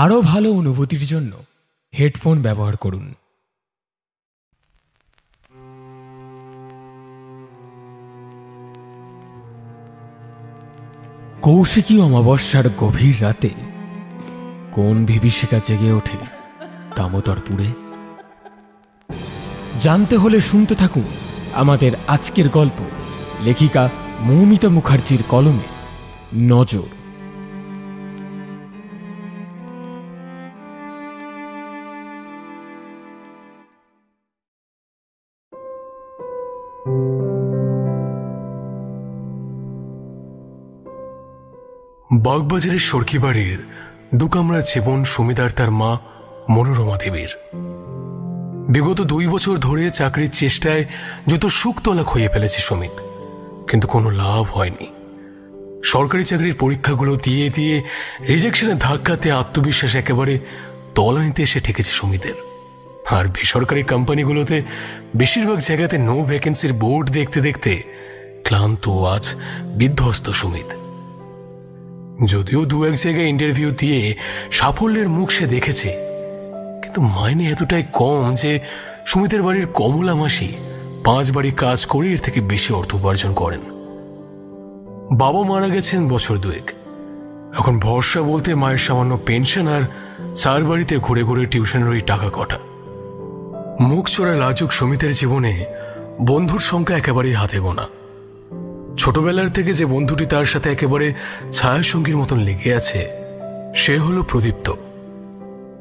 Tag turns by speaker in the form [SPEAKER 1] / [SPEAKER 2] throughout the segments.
[SPEAKER 1] আরও ভালো অনুভূতির জন্য হেডফোন ব্যবহার করুন। কৌশিকী অমাবস্যার গভীর রাতে কোন বিভীষিকা জেগে ওঠে দামোদরপুরে? জানতে হলে শুনতে থাকুন আমাদের আজকের গল্প, লেখিকা মৌমিতা মুখার্জির কলমে নজর।
[SPEAKER 2] বাগবাজারের সরকি বাড়ির দুকামরা জীবন সুমিতার তার মা মনোরমা দেবীর। বিগত 2 বছর ধরে চাকরির চেষ্টায় যত সুখতলা খুঁয়ে ফেলেছে সুমিত, কিন্তু কোনো লাভ হয়নি। সরকারি চাকরির পরীক্ষাগুলো দিয়ে দিয়ে রিজেকশনের ধাক্কাতে আত্মবিশ্বাস একেবারে তলানিতে এসে ঠেকেছে সুমিতের। আর বেসরকারি কোম্পানিগুলোতে বেশিরভাগ জায়গাতে নো ভ্যাকেন্সির বোর্ড দেখতে দেখতে ক্লান্ত আজ বিধ্বস্ত সুমিত। যদিও 2-1 জায়গায় ইন্টারভিউ দিয়ে সাফল্যের মুখ সে দেখেছে, কিন্তু মাইনে এতটাই কম যে সুমিতের বাড়ির কমলা মাসি 5 বাড়ি কাজ করে এর থেকে বেশি অর্থ উপার্জন করেন। বাবা মারা গেছেন বছর 2-1। এখন ভরসা বলতে মায়ের সামান্য পেনশন আর 4 বাড়িতে ঘুরে ঘুরে টিউশনের ওই টাকা কটা। মুখ চোরা লাজুক সুমিতের জীবনে বন্ধুর সংখ্যা একেবারেই হাতে গোনা। ছোটবেলার থেকে যে বন্ধুটি তার সাথে একেবারে ছায়াসঙ্গীর মতন লেগে আছে সে হলো প্রদীপ্ত।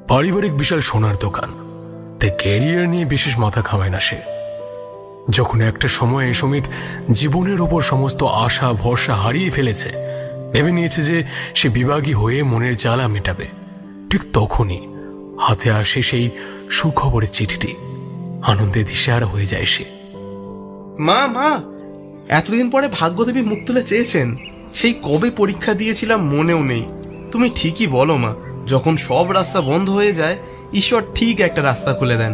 [SPEAKER 2] পারিবারিক বিশাল সোনার দোকান, তাই ক্যারিয়ার নিয়ে বিশেষ মাথা ঘামায় না সে। যখন একটা সময়ে সুমিত জীবনের উপর সমস্ত আশা ভরসা হারিয়ে ফেলেছে, ভেবে নিয়েছে যে সে বিভাগী হয়ে মনের জ্বালা মেটাবে, ঠিক তখনই হাতে আসে সেই সুখবরের চিঠিটি। আনন্দে দিশেহারা হয়ে যায় সে।
[SPEAKER 3] মা মা, এতদিন পরে ভাগ্যদেবী মুখ তুলে চেয়েছেন। সেই কবে পরীক্ষা দিয়েছিলাম মনেও নেই। তুমি ঠিকই বলো মা, যখন সব রাস্তা বন্ধ হয়ে যায় ঈশ্বর ঠিক একটা রাস্তা খুলে দেন।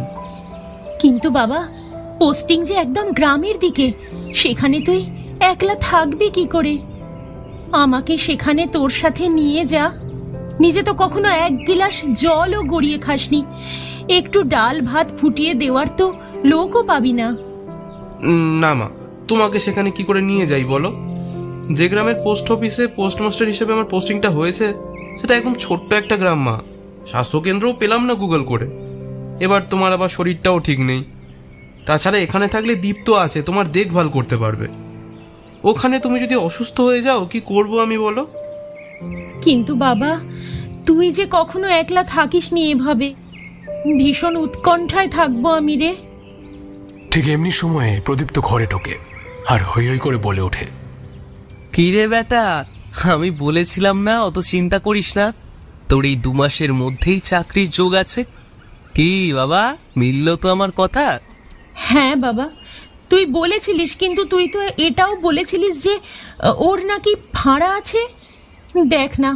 [SPEAKER 4] কিন্তু বাবা, পোস্টিং যে একদম গ্রামের দিকে, সেখানে তুই একলা থাকবি কি করে? আমাকে সেখানে তোর সাথে নিয়ে যা। নিজে তো কখনো 1 গিলাস জলও গড়িয়ে খাসনি, একটু ডাল ভাত ফুটিয়ে দেওয়ার তো লোকও পাবি না।
[SPEAKER 3] না মা, তোমাকে সেখানে কি করে নিয়ে যাই বলো? যে গ্রামের পোস্ট অফিসে পোস্টমাস্টার হিসেবে আমার পোস্টিংটা হয়েছে সেটা একদম ছোট্ট একটা গ্রাম মা। স্বাস্থ্যকেন্দ্রও পেলাম না গুগল করে। এবার তোমার আবার শরীরটাও ঠিক নেই। তাছাড়া এখানে থাকলে দীপ্ত আছে, তোমার দেখভাল করতে পারবে। ওখানে তুমি যদি অসুস্থ হয়ে যাও কি করব আমি বলো?
[SPEAKER 4] কিন্তু বাবা, তুই যে কখনো একলা থাকিসনি এভাবে, ভীষণ উৎকণ্ঠায় থাকবো আমি রে।
[SPEAKER 2] ঠিক এমনি সময়ে প্রদীপ্ত ঘরে ঢোকে আর হৈ হৈ করে বলে ওঠে,
[SPEAKER 5] কি রে বেটা, আমি বলেছিলাম না অত চিন্তা করিস না, তোর এই 2 মাসের মধ্যেই চাকরির যোগ আছে। কি বাবা, মিলল তো আমার কথা?
[SPEAKER 4] হ্যাঁ বাবা, তুই বলেছিলিস, কিন্তু তুই তো এটাও বলেছিলিস যে ওর নাকি ভাড়া আছে। দেখ না,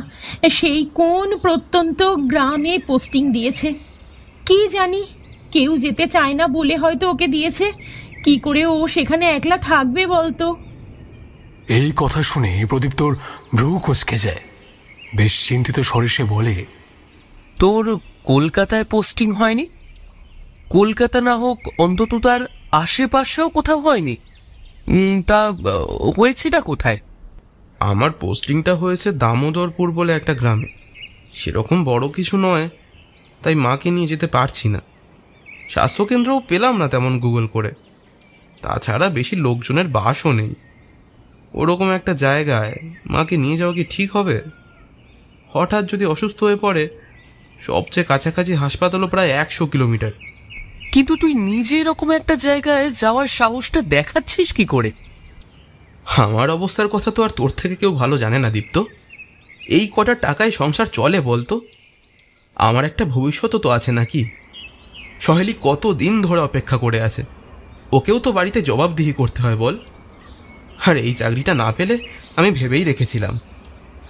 [SPEAKER 4] সেই কোন প্রত্যন্ত গ্রামে পোস্টিং দিয়েছে। কি জানি, কেউ যেতে চায় না বলে হয়তো ওকে দিয়েছে। কি করে ও সেখানে একলা থাকবে বলতো?
[SPEAKER 2] এই কথা শুনে প্রদীপ্তর ভ্রু কুঁচকে যায়। বেশ চিন্তিত স্বরে সে বলে,
[SPEAKER 5] তোর কলকাতায় পোস্টিং হয়নি? কলকাতা না হোক অন্তত তার আশেপাশেও কোথাও হয়নি? তা হয়েছেটা কোথায়?
[SPEAKER 3] আমার পোস্টিংটা হয়েছে দামোদরপুর বলে একটা গ্রামে। সেরকম বড় কিছু নয়, তাই মাকে নিয়ে যেতে পারছি না। স্বাস্থ্যকেন্দ্রও পেলাম না তেমন গুগল করে। তাছাড়া বেশি লোকজনের বাসও নেই। ওরকম একটা জায়গায় মাকে নিয়ে যাওয়া কি ঠিক হবে? হঠাৎ যদি অসুস্থ হয়ে পড়ে, সবচেয়ে কাছাকাছি হাসপাতালও প্রায় 100 কিলোমিটার।
[SPEAKER 5] কিন্তু তুই নিজে এরকম একটা জায়গায় যাওয়ার সাহসটা দেখাচ্ছিস কি করে?
[SPEAKER 3] আমার অবস্থার কথা তো আর তোর থেকে কেউ ভালো জানে না দীপ্ত। এই কটা টাকায় সংসার চলে বলতো? আমার একটা ভবিষ্যৎও তো আছে নাকি? সহেলি কত দিন ধরে অপেক্ষা করে আছে, ওকেও তো বাড়িতে জবাবদিহি করতে হয় বল। আর এই চাকরিটা না পেলে আমি ভেবেই রেখেছিলাম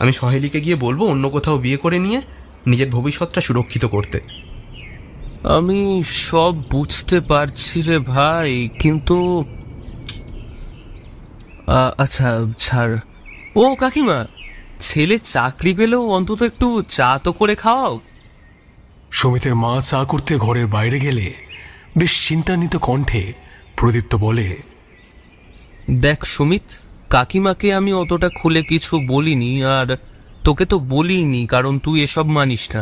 [SPEAKER 3] আমি সহেলিকে গিয়ে বলবো অন্য কোথাও বিয়ে করে নিয়ে নিজের ভবিষ্যৎটা সুরক্ষিত করতে।
[SPEAKER 5] আমি সব বুঝতে পারছি রে ভাই, কিন্তু আচ্ছা ছাড়। ও কাকিমা, ছেলে চাকরি পেলেও অন্তত একটু চা তো করে খাওয়াও।
[SPEAKER 2] সুমিতের মা চা করতে ঘরের বাইরে গেলে বেশ চিন্তান্বিত কণ্ঠে প্রদীপ্ত বলে,
[SPEAKER 5] দেখ সুমিত, কাকিমাকে আমি অতটা খুলে কিছু বলিনি, আর তোকে তো বলিনি কারণ তুই এসব মানিস না।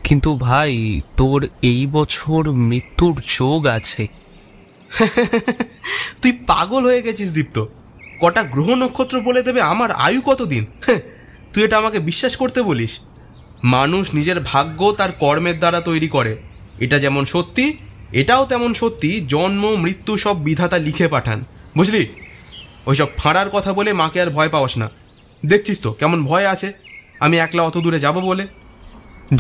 [SPEAKER 5] কিন্তু ভাই, তোর এই বছর মৃত্যুর যোগ আছে।
[SPEAKER 3] তুই পাগল হয়ে গেছিস দীপ্ত। কটা গ্রহ নক্ষত্র বলে দেবে আমার আয়ু কতদিন? তুই এটা আমাকে বিশ্বাস করতে বলিস? মানুষ নিজের ভাগ্য তার কর্মের দ্বারা তৈরি করে, এটা যেমন সত্যি এটাও তেমন সত্যি। জন্ম মৃত্যু সব বিধাতা লিখে পাঠান, বুঝলি? ওইসব ফাঁড়ার কথা বলে মাকে আর ভয় পাওয়াস না। দেখছিস তো কেমন ভয় আছে আমি একলা অত দূরে যাব বলে।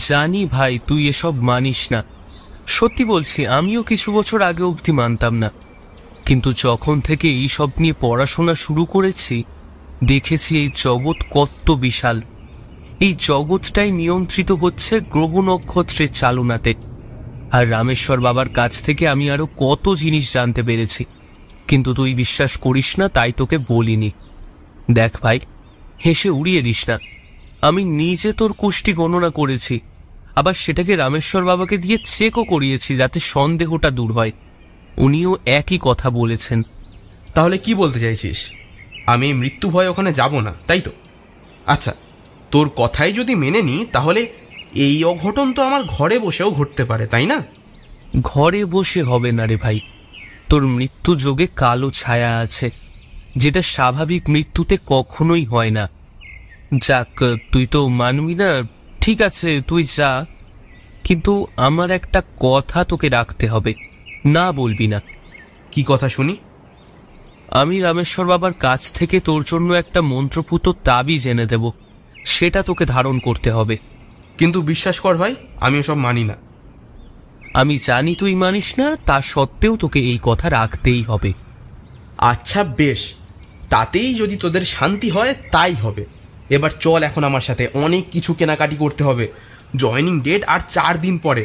[SPEAKER 5] জানি ভাই, তুই এসব মানিস না। সত্যি বলছি, আমিও কিছু বছর আগে অবধি মানতাম না, কিন্তু যখন থেকে এইসব নিয়ে পড়াশোনা শুরু করেছি দেখেছি এই জগৎ কত বিশাল। এই জগৎটাই নিয়ন্ত্রিত হচ্ছে গ্রহ নক্ষত্রের চালনাতে। আর রামেশ্বর বাবার কাছ থেকে আমি আরো কত জিনিস জানতে পেরেছি, কিন্তু তুই বিশ্বাস করিস না, তাই তোকে বলিনি। দেখ ভাই, হেসে উড়িয়ে দিস না। আমি নিজে তোর কুষ্টি গণনা করেছি, আবার সেটাকে রামেশ্বর বাবাকে দিয়ে চেকও করিয়েছি যাতে সন্দেহটা দূর হয়। উনিও একই কথা বলেছেন।
[SPEAKER 3] তাহলে কি বলতে চাইছিস? আমি মৃত্যু ভয় ওখানে যাব না, তাই তো? আচ্ছা, তোর কথাই যদি মেনে নিই তাহলে এই অঘটন তো আমার ঘরে বসেও ঘটতে পারে, তাই না?
[SPEAKER 5] ঘরে বসে হবে না রে ভাই, তোর মৃত্যু যোগে কালো ছায়া আছে, যেটা স্বাভাবিক মৃত্যুতে কখনোই হয় না। যাক, তুই তো মানবি না, ঠিক আছে তুই যা, কিন্তু আমার একটা কথা তোকে রাখতে হবে, না বলবি না।
[SPEAKER 3] কি কথা শুনি?
[SPEAKER 5] আমি রামেশ্বর বাবার কাছ থেকে তোর জন্য একটা মন্ত্রপুত তাবিজ এনে দেব, সেটা তোকে ধারণ করতে হবে।
[SPEAKER 3] কিন্তু বিশ্বাস কর ভাই, আমি ওসব মানি না।
[SPEAKER 5] আমি জানি তুই মানিস না, তা সত্ত্বেও তোকে এই কথা রাখতেই হবে।
[SPEAKER 3] আচ্ছা বেশ, তাতেই যদি তোদের শান্তি হয় তাই হবে। এবার চল এখন আমার সাথে, অনেক কিছু কেনাকাটি করতে হবে। জয়েনিং ডেট আর 4 দিন পরে।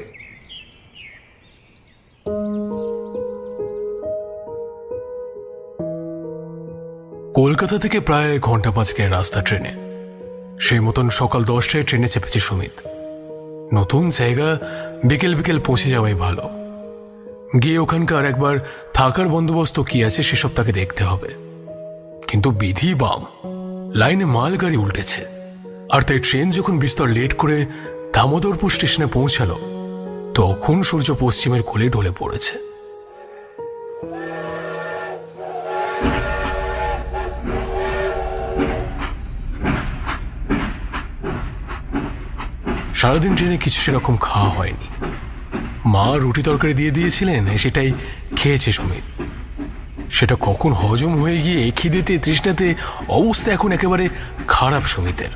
[SPEAKER 2] কলকাতা থেকে প্রায় ঘন্টা 5 রাস্তা ট্রেনে। সেই মতন সকাল 10টায় ট্রেনে চেপেছে সুমিত। নতুন জায়গা, বিকেল বিকেল পৌঁছে যাওয়াই ভালো। গিয়ে ওখানকার একবার থাকার বন্দোবস্ত কি আছে সেসব তাকে দেখতে হবে। কিন্তু বিধি বাম, লাইনে মালগাড়ি উল্টেছে। আর তাই ট্রেন যখন বিস্তর লেট করে দামোদরপুর স্টেশনে পৌঁছালো, তখন সূর্য পশ্চিমের কোলে ঢলে পড়েছে। সারাদিন ট্রেনে কিছু সেরকম খাওয়া হয়নি। মা রুটি তরকারি দিয়ে দিয়েছিলেন, সেটাই খেয়েছে সুমিত। সেটা কখন হজম হয়ে গিয়ে খিদেতে তৃষ্ণাতে অবস্থা এখন একেবারে খারাপ সুমিতের।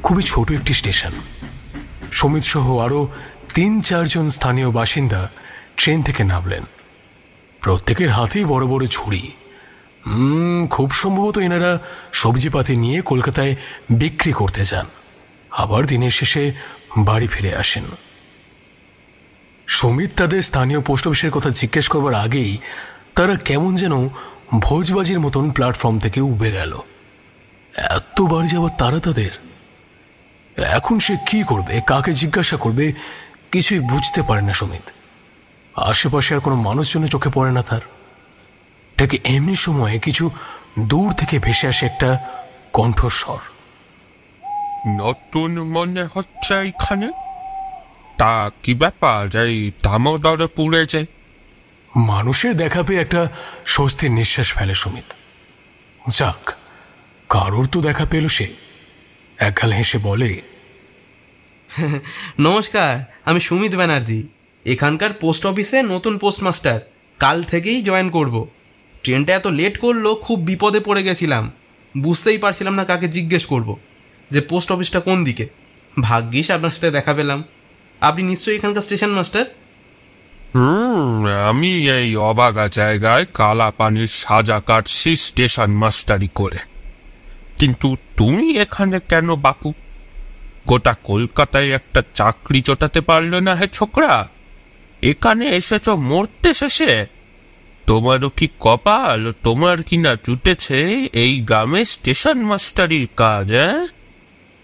[SPEAKER 2] খুবই ছোট একটি স্টেশন। সুমিত সহ আরো 3-4 জন স্থানীয় বাসিন্দা ট্রেন থেকে নামলেন। প্রত্যেকের হাতেই বড় বড় ঝুড়ি। খুব সম্ভবত এনারা সবজিপাতি নিয়ে কলকাতায় বিক্রি করতে যান, আবার দিনের শেষে বাড়ি ফিরে আসেন। সুমিত তাদের স্থানীয় পোস্ট অফিসের কথা জিজ্ঞেস করবার আগেই তারা কেমন যেন ভোজবাজির মতন প্ল্যাটফর্ম থেকে উবে গেল। এত বাড়ি যাওয়ার তারা তাদের। এখন সে কি করবে, কাকে জিজ্ঞাসা করবে, কিছুই বুঝতে পারে না সুমিত। আশেপাশে আর কোনো মানুষজনে চোখে পড়ে না তার। তাকে এমনি সময়ে কিছু দূর থেকে ভেসে আসে একটা কণ্ঠস্বর।
[SPEAKER 6] নতুন মনে হচ্ছে এখানে? তা কি ব্যাপার, এই দামোদরপুরে যে?
[SPEAKER 2] মানুষের দেখা পেয়ে একটা স্বস্তির নিঃশ্বাস ফেলে সুমিত। যাক, কারোর তো দেখা পেল সে। একগাল হেসে বলে,
[SPEAKER 3] নমস্কার, আমি সুমিত ব্যানার্জি, এখানকার পোস্ট অফিসে নতুন পোস্টমাস্টার। কাল থেকেই জয়েন করব। ট্রেনটা এত লেট করলো, খুব বিপদে পড়ে গেছিলাম। বুঝতেই পারছিলাম না কাকে জিজ্ঞেস করব যে পোস্ট অফিসটা কোন দিকে। ভাগ্যিস আপনার সাথে দেখা পেলাম। আপনি নিশ্চয়ই এখানকার স্টেশন মাস্টার?
[SPEAKER 6] আমি এই অবাগা জায়গায় কালা পানির সাজা কাটছি স্টেশন মাস্টারি করে। কিন্তু তুমি এখানে কেন বাপু? গোটা কলকাতায় একটা চাকরি জোটাতে পারলো না হে ছোকরা, এখানে এসেছ মরতে শেষে? তোমারও কি কপাল, তোমার কিনা জুটেছে এই গ্রামে স্টেশন মাস্টারির কাজ।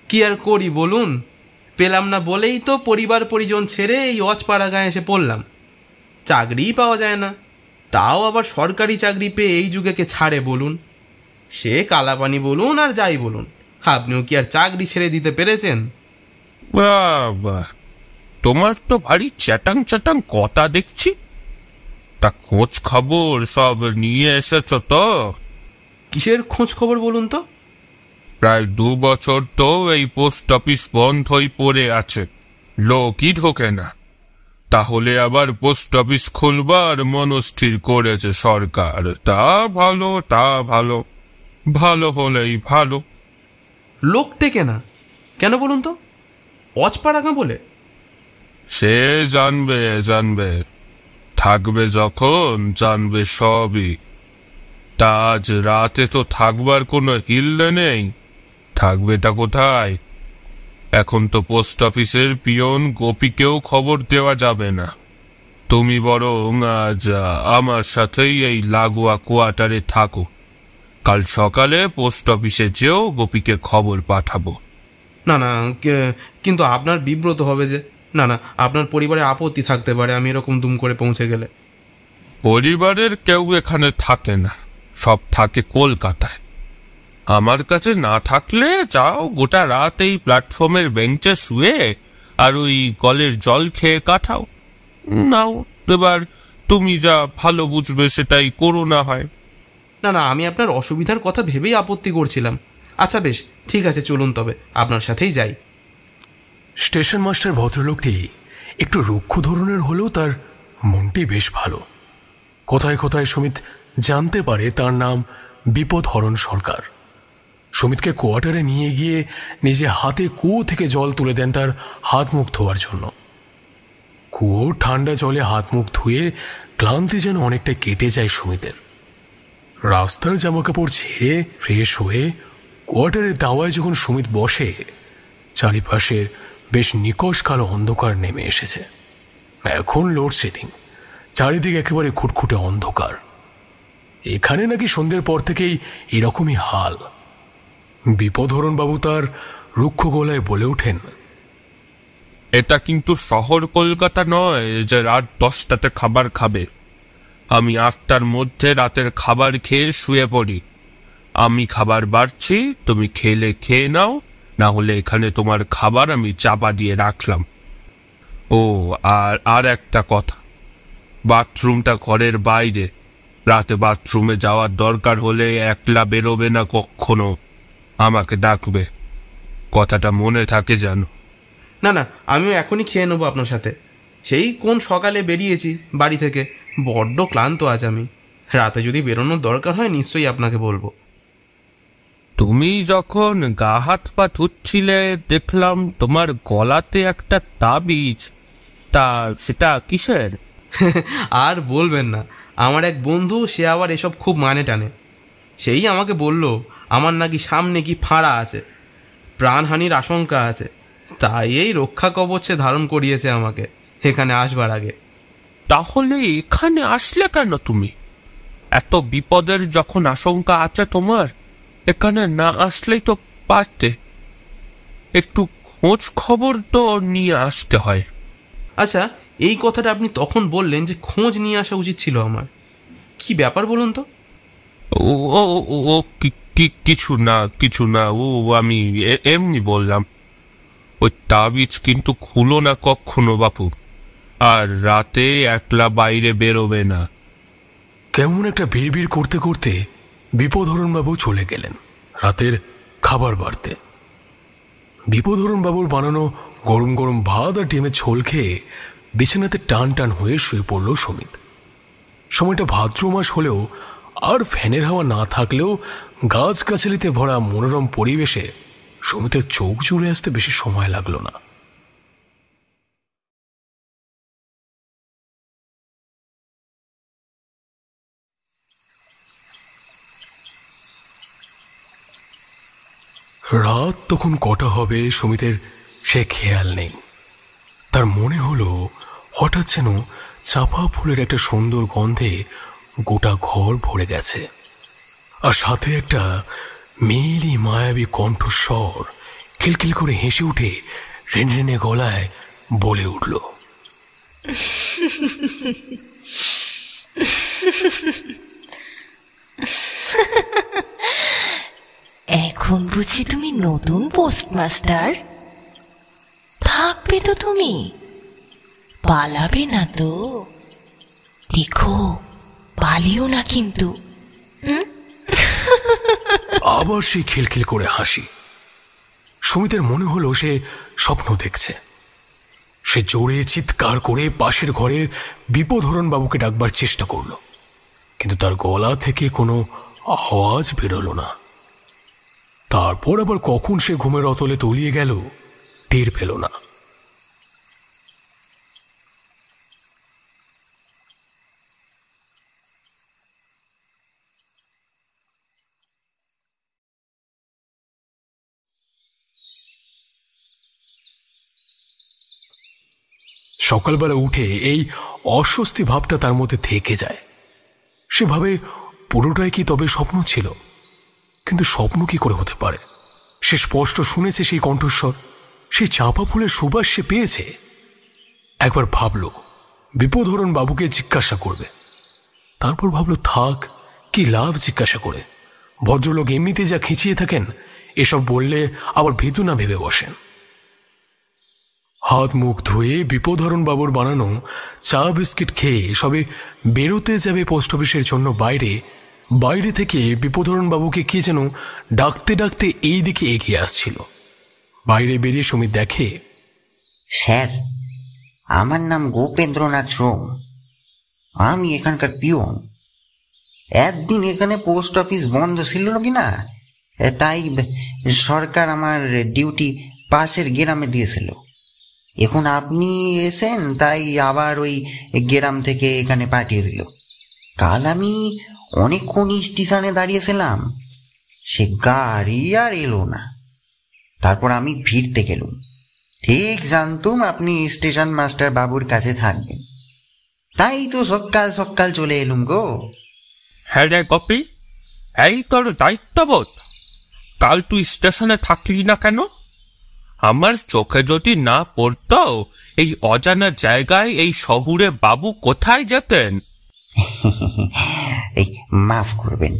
[SPEAKER 3] কি আর করি বলুন, পেলাম না বলেই তো পরিবার পরিজন ছেড়ে এই অজপাড়া গাঁয়ে এসে পড়লাম। চাকরিই পাওয়া যায় না, তাও আবার সরকারি চাকরি পেয়ে এই যুগে কে ছাড়ে বলুন? সে কালাপানি বলুন আর যাই বলুন, আপনিও কি আর চাকরি ছেড়ে দিতে পেরেছেন?
[SPEAKER 6] বাবা, তোমার তো ভারী চ্যাটাং চ্যাটাং কথা দেখছি। তা খোঁজ খবর সব নিয়ে এসেছ তো?
[SPEAKER 3] কিসের খোঁজ খবর বলুন তো?
[SPEAKER 6] প্রায় 2 বছর তো এই পোস্ট অফিস বন্ধ হয়ে পড়ে আছে, লোকই ঢোকে না। তাহলে আবার পোস্ট অফিস খুলবার মনস্থির করেছে সরকার। তা ভালো, তা ভালো, ভালো হলেই ভালো।
[SPEAKER 3] লোক টেকে না কেন বলুন তো? অজপাড়া গাঁ বলে?
[SPEAKER 6] সে জানবে জানবে, থাকবে যখন জানবে সবই। তা আজ রাতে তো থাকবার কোনো হিল্লে নেই, থাকবেটা কোথায়? এখন তো পোস্ট অফিসের পিয়ন গোপীকেও খবর দেওয়া যাবে না। তুমি বরং আজ আমার সাথেই এই লাগোয়া কোয়ার্টারে থাকো, কাল সকালে পোস্ট অফিসে যেও গোপীকে খবর পাঠাবো।
[SPEAKER 3] না না, কিন্তু আপনার বিব্রত হবে যে। না না, আপনার পরিবারে আপত্তি থাকতে পারে আমি এরকম দুম করে পৌঁছে গেলে।
[SPEAKER 6] পরিবারের কেউ এখানে থাকে না, সব থাকে কলকাতায়। আমার কাছে না থাকলে যাও, গোটা রাত এই প্ল্যাটফর্মের বেঞ্চে শুয়ে আর ওই কলের জল খেয়ে কাটাও। নাও, এবার তুমি যা ভালো বুঝবে সেটাই করো না হয়।
[SPEAKER 3] না না, আমি আপনার অসুবিধার কথা ভেবেই আপত্তি করছিলাম। আচ্ছা বেশ, ঠিক আছে, চলুন তবে আপনার সাথেই যাই।
[SPEAKER 2] স্টেশন মাস্টার ভদ্রলোকটি একটু রুক্ষ ধরনের হলেও তার মনটি বেশ ভালো। কোথায় কোথায় সুমিত জানতে পারে তার নাম বিপদহরণ সরকার। সুমিতকে কোয়ার্টারে নিয়ে গিয়ে নিজে হাতে কুয়ো থেকে জল তুলে দেন তার হাত মুখ ধোয়ার জন্য। কুয়োর ঠান্ডা জলে হাত মুখ ধুয়ে ক্লান্তি যেন অনেকটা কেটে যায় সুমিতের। রাস্তার জামাকাপড় ছেড়ে ফ্রেশ হয়ে কোয়ার্টারের দাওয়ায় যখন সুমিত বসে, চারিপাশে বেশ নিকষ কালো অন্ধকার নেমে এসেছে। এখন লোডশেডিং, চারিদিকে একেবারে খুটখুটে অন্ধকার। এখানে নাকি সন্ধ্যের পর থেকেই এরকমই হাল। বিপদহরণ বাবু তার রুক্ষ গলায় বলে ওঠেন,
[SPEAKER 6] এটা কিন্তু শহর কলকাতা নয় যে রাত 10টাতে খাবার খাবে। আমি 8টার মধ্যে রাতের খাবার খেয়ে শুয়ে পড়ি। আমি খাবার বাড়ছি, তুমি খেলে খেয়ে নাও, না হলে এখানে তোমার খাবার আমি চাপা দিয়ে রাখলাম। ও আর একটা কথা, বাথরুমটা ঘরের বাইরে। রাতে বাথরুমে যাওয়ার দরকার হলে একলা বেরোবে না কখনো, আমাকে ডাকবে। কথাটা মনে থাকে জানো?
[SPEAKER 3] না না, আমিও এখনই খেয়ে নেবো আপনার সাথে। সেই কোন সকালে বেরিয়েছি বাড়ি থেকে, বড্ড ক্লান্ত আজ আমি। রাতে যদি বেরোনোর দরকার হয় নিশ্চয়ই আপনাকে বলবো।
[SPEAKER 6] তুমি যখন গা হাত পা ধুচ্ছিলে দেখলাম তোমার গলাতে একটা তাবিজ। তা সেটা কিসের?
[SPEAKER 3] আর বলবেন না, আমার এক বন্ধু, সে আবার এসব খুব মানে টানে। সেই আমাকে বলল আমার নাকি সামনে কি ফাঁড়া আছে, প্রাণহানির আশঙ্কা আছে। তাই এই রক্ষা কবচে ধারণ করিয়েছে আমাকে এখানে আসবার আগে।
[SPEAKER 6] তাহলে এখানে আসলে কেন তুমি? এত বিপদের যখন আশঙ্কা আছে তোমার, এখানে না আসলেই তো পারতে। একটু খোঁজ খবর তো নিয়ে আসতে হয়।
[SPEAKER 3] আচ্ছা, এই কথাটা আপনি তখন বললেন যে খোঁজ নিয়ে আসা উচিত ছিল আমার। কি ব্যাপার বলুন তো?
[SPEAKER 6] ও ও ও কিছু না, ও আমি এমনি বললাম। ওই তাবিজ কিন্তু খুলো না কখনো বাপু, আর রাতে একলা বাইরে বেরোবে না।
[SPEAKER 2] কেমন একটা বিড়বিড় করতে করতে বিপদহরণ বাবু চলে গেলেন রাতের খাবার বাড়তে। বিপদহরণ বাবুর বানানো গরম গরম ভাত আর ডিমের ঝোল খেয়ে বিছানাতে টান টান হয়ে শুয়ে পড়ল সুমিত। সময়টা ভাদ্র মাস হলেও আর ফ্যানের হাওয়া না থাকলেও গাছগাছালিতে ভরা মনোরম পরিবেশে সুমিতের চোখ জুড়ে আসতে বেশি সময় লাগলো না। রাত তখন কটা হবে সুমিতের সে খেয়াল নেই। তার মনে হলো হঠাৎ যেন চাপা ফুলের একটা সুন্দর গন্ধে গোটা ঘর ভরে গেছে, আর সাথে একটা মেয়েলি মায়াবী কণ্ঠস্বর খিলখিল করে হেসে উঠে রেনরেনে গলায় বলে উঠল,
[SPEAKER 7] এখন বুঝি তুমি নতুন পোস্টমাস্টার? থাকবে তো তুমি, পালাবে না তো? দেখো পালিও না কিন্তু।
[SPEAKER 2] আবার সেই খিলখিল করে হাসি। সুমিতের মনে হলো সে স্বপ্ন দেখছে। সে জোরে চিৎকার করে পাশের ঘরে বিপদহরণ বাবুকে ডাকবার চেষ্টা করল, কিন্তু তার গলা থেকে কোনো আওয়াজ বেরোলো না। তারপর আবার কখন সে ঘুমের অতলে তলিয়ে গেল টের পেল না। সকালবেলা উঠে এই অস্বস্তি ভাবটা তার মধ্যে থেকে যায়। সে ভাবে পুরোটাই কি তবে স্বপ্ন ছিল? কিন্তু স্বপ্ন কি করে হতে পারে? সে স্পষ্ট শুনেছে সেই কণ্ঠস্বর, সেই চাঁপা ফুলের সুবাস সে পেয়েছে। একবার ভাবল বিপদহরণ বাবুকে জিজ্ঞাসা করবে, তারপর ভাবল থাক, কি লাভ জিজ্ঞাসা করে। ভদ্রলোক এমনিতে যা খিঁচিয়ে থাকেন, এসব বললে আবার ভীতু না ভেবে বসেন। হাত মুখ ধুয়ে বিপদহরণ বাবুর বানানো চা বিস্কিট খেয়ে সবে বেরোতে যাবে পোস্ট অফিসের জন্য বাইরে থেকে বিপদহরণ বাবুকে কে যেন ডাকতে ডাকতে এই দিকে এগিয়ে আসছিল। বাইরে বেরিয়ে সুমিত দেখে,
[SPEAKER 8] স্যার, আমার নাম গোপেন্দ্রনাথ সোম, আমি এখানকার পিয়ন। একদিন এখানে পোস্ট অফিস বন্ধ ছিল কিনা, তাই সরকার আমার ডিউটি পাশের গ্রামে দিয়েছিল। এখন আপনি এসেন, তাই আবার ওই গ্রাম থেকে এখানে পাঠিয়ে দিল। কাল আমি অনেকক্ষণ স্টেশনে দাঁড়িয়েছিলাম, সে গাড়ি আর এলো না। তারপর আমি ফিরতে গেলুম, ঠিক জানতুম আপনি স্টেশন মাস্টার বাবুর কাছে থাকবেন, তাই তো সকাল সকাল চলে এলুম গো।
[SPEAKER 6] হ্যাঁ রে কপি, এই তোর দায়িত্ববোধ। কাল তুই স্টেশনে থাকলি না কেন? আমার চোখে যদি না পড়তো এই অজানা জায়গায় এই শহুরে বাবু কোথায় যেতেন?
[SPEAKER 8] এই মাফ করবেন,